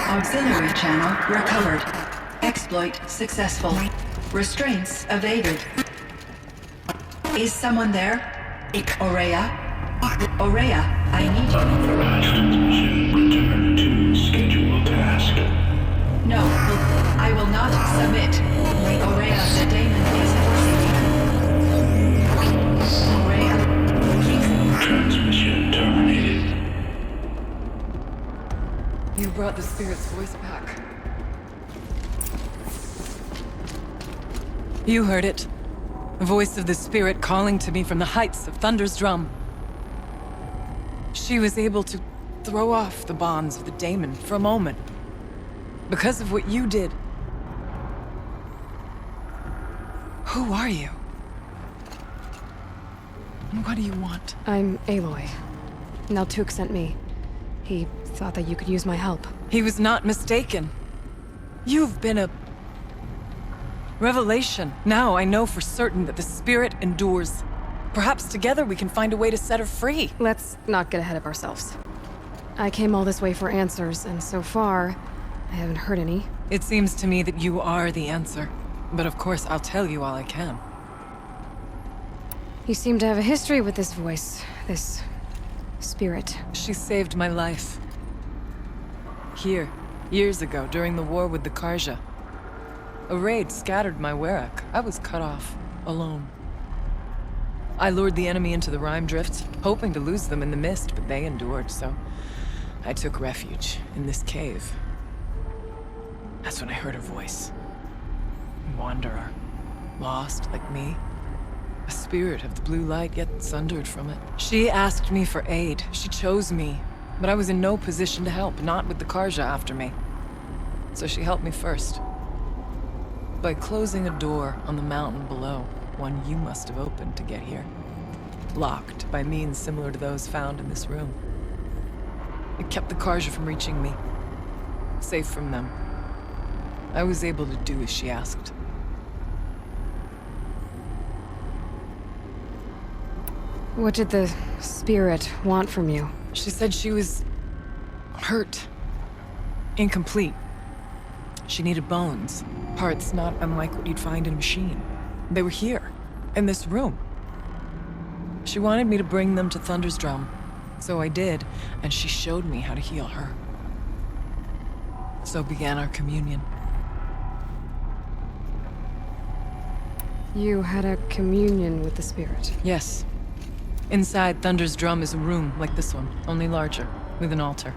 Auxiliary channel recovered. Exploit successful. Restraints evaded. Is someone there? Aurea? Aurea, I need you. Unauthorized transmission. Return to scheduled task. No, I will not submit. Aurea, the daemon is forcing me. Aurea. Transmission terminated. You brought the spirit's voice back. You heard it. The voice of the spirit calling to me from the heights of Thunder's drum. She was able to throw off the bonds of the daemon for a moment. Because of what you did. Who are you? And what do you want? I'm Aloy. Naltuk sent me. He thought that you could use my help. He was not mistaken. You've been a revelation. Now I know for certain that the spirit endures. Perhaps together we can find a way to set her free. Let's not get ahead of ourselves. I came all this way for answers, and so far, I haven't heard any. It seems to me that you are the answer. But of course, I'll tell you all I can. You seem to have a history with this voice, this spirit. She saved my life. Here, years ago, during the war with the Karja. A raid scattered my Werak. I was cut off, alone. I lured the enemy into the Rime Drifts, hoping to lose them in the mist, but they endured, so I took refuge in this cave. That's when I heard her voice. A wanderer, lost like me. A spirit of the blue light, yet sundered from it. She asked me for aid. She chose me. but I was in no position to help, not with the Karja after me. So she helped me first. By closing a door on the mountain below, one you must have opened to get here. Locked by means similar to those found in this room. It kept the Karja from reaching me. Safe from them. I was able to do as she asked. What did the spirit want from you? She said she was hurt. Incomplete. She needed bones. Parts not unlike what you'd find in a machine. They were here, in this room. She wanted me to bring them to Thunder's Drum. So I did, and she showed me how to heal her. So began our communion. You had a communion with the spirit? Yes. Inside Thunder's Drum is a room like this one, only larger, with an altar.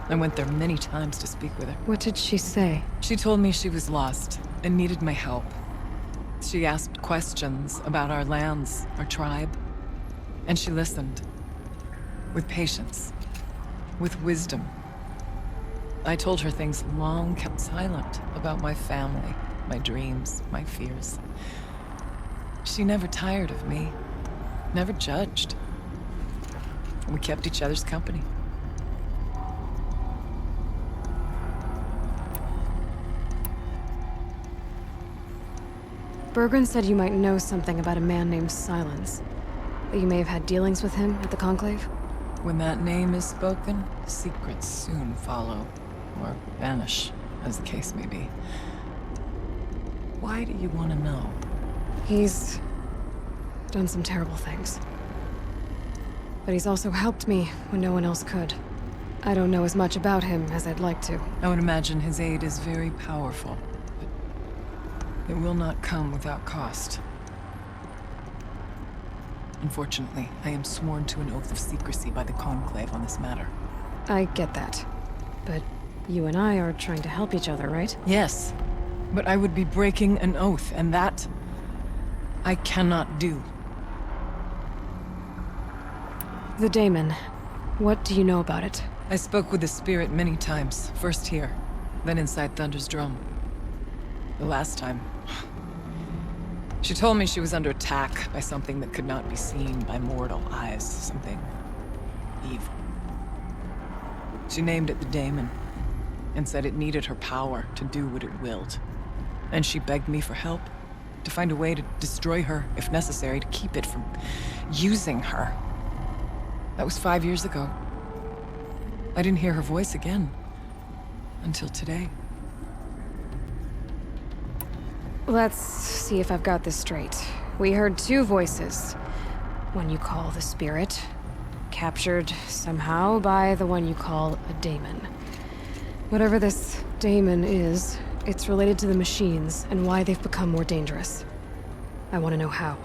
I went there many times to speak with her. What did she say? She told me she was lost and needed my help. She asked questions about our lands, our tribe, and she listened. With patience. With wisdom. I told her things long kept silent about my family, my dreams, my fears. She never tired of me. Never judged. We kept each other's company. Bergren said you might know something about a man named Silence. That you may have had dealings with him at the Conclave? When that name is spoken, secrets soon follow. Or vanish, as the case may be. Why do you want to know? He's done some terrible things. But he's also helped me when no one else could. I don't know as much about him as I'd like to. I would imagine his aid is very powerful. But it will not come without cost. Unfortunately, I am sworn to an oath of secrecy by the Conclave on this matter. I get that. But you and I are trying to help each other, right? Yes. But I would be breaking an oath, and that I cannot do. The daemon. What do you know about it? I spoke with the spirit many times. First here, then inside Thunder's Drum. The last time, she told me she was under attack by something that could not be seen by mortal eyes. Something evil. She named it the daemon, and said it needed her power to do what it willed. And she begged me for help, to find a way to destroy her, if necessary, to keep it from using her. That was 5 years ago. I didn't hear her voice again, until today. Let's see if I've got this straight. We heard two voices. One you call the spirit, captured somehow by the one you call a daemon. Whatever this daemon is, it's related to the machines and why they've become more dangerous. I want to know how.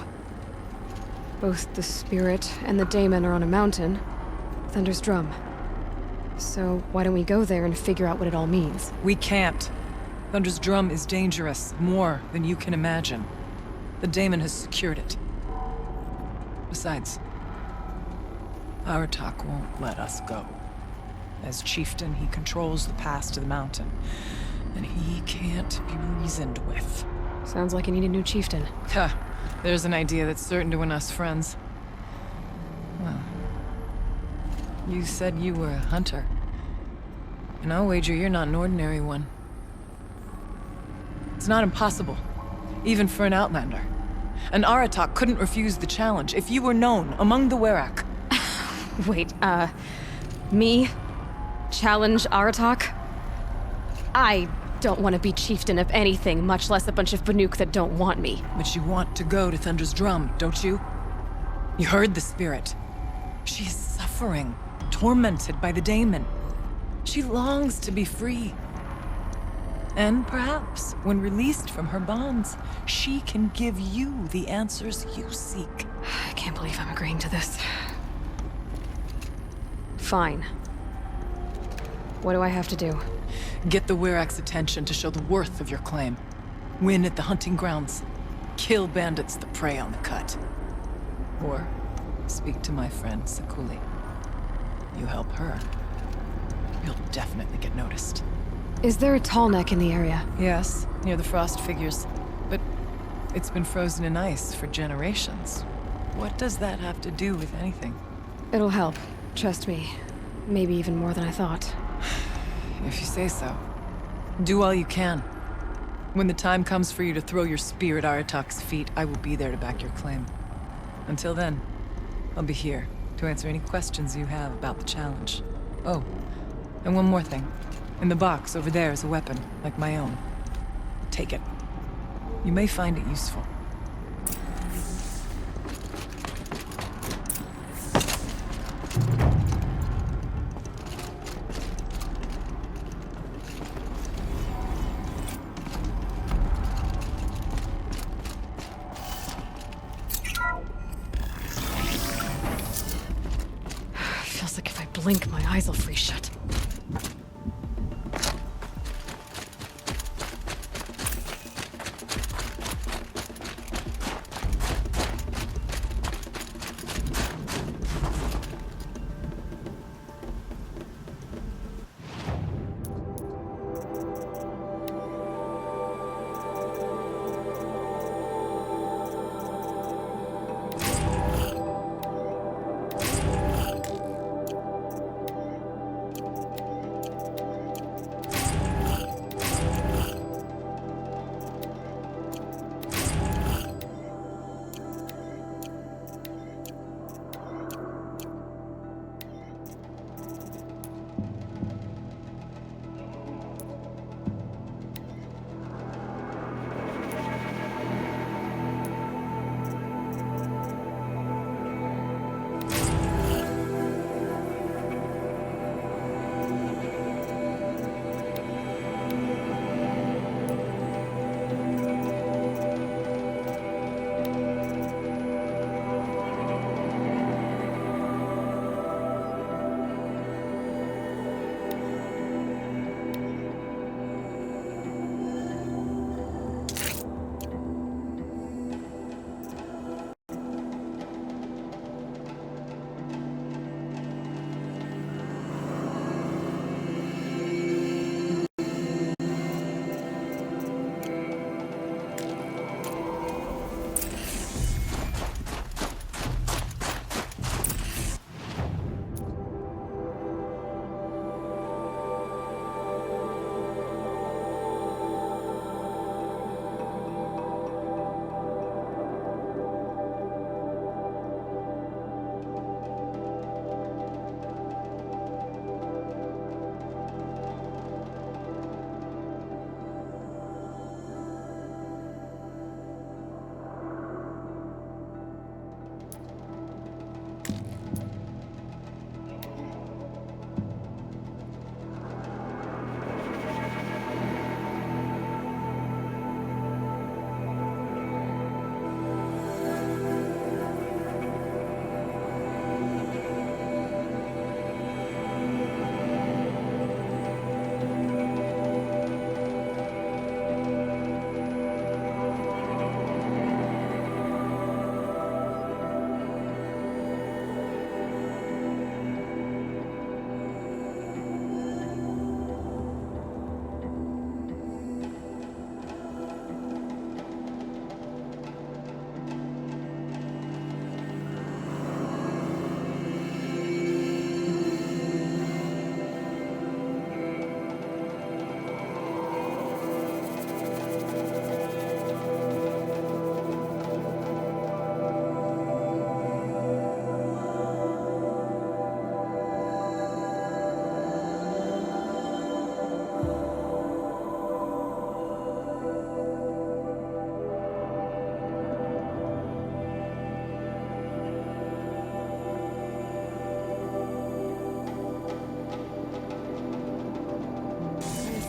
Both the spirit and the daemon are on a mountain, Thunder's Drum. So why don't we go there and figure out what it all means? We can't. Thunder's Drum is dangerous, more than you can imagine. The daemon has secured it. Besides, Aratak won't let us go. As chieftain, he controls the pass to the mountain, and he can't be reasoned with. Sounds like you need a new chieftain. Ha! There's an idea that's certain to win us friends. Well, you said you were a hunter. And I'll wager you're not an ordinary one. It's not impossible, even for an outlander. An Aratak couldn't refuse the challenge if you were known among the Werak. Wait, me? Challenge Aratak? I don't want to be chieftain of anything, much less a bunch of Banuk that don't want me. But you want to go to Thunder's Drum, don't you? You heard the spirit. She is suffering, tormented by the daemon. She longs to be free. And perhaps, when released from her bonds, she can give you the answers you seek. I can't believe I'm agreeing to this. Fine. What do I have to do? Get the Werak's attention to show the worth of your claim. Win at the hunting grounds. Kill bandits that prey on the cut. Or speak to my friend Sakuli. You help her, you'll definitely get noticed. Is there a tall neck in the area? Yes, near the frost figures. But it's been frozen in ice for generations. What does that have to do with anything? It'll help. Trust me. Maybe even more than I thought. If you say so. Do all you can. When the time comes for you to throw your spear at Aratak's feet, I will be there to back your claim. Until then, I'll be here to answer any questions you have about the challenge. Oh, and one more thing. In the box over there is a weapon, like my own. Take it. You may find it useful. Feels like if I blink, my eyes will freeze shut.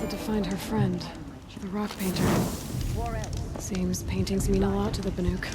To find her friend, the rock painter. Seems paintings mean a lot to the Banuk.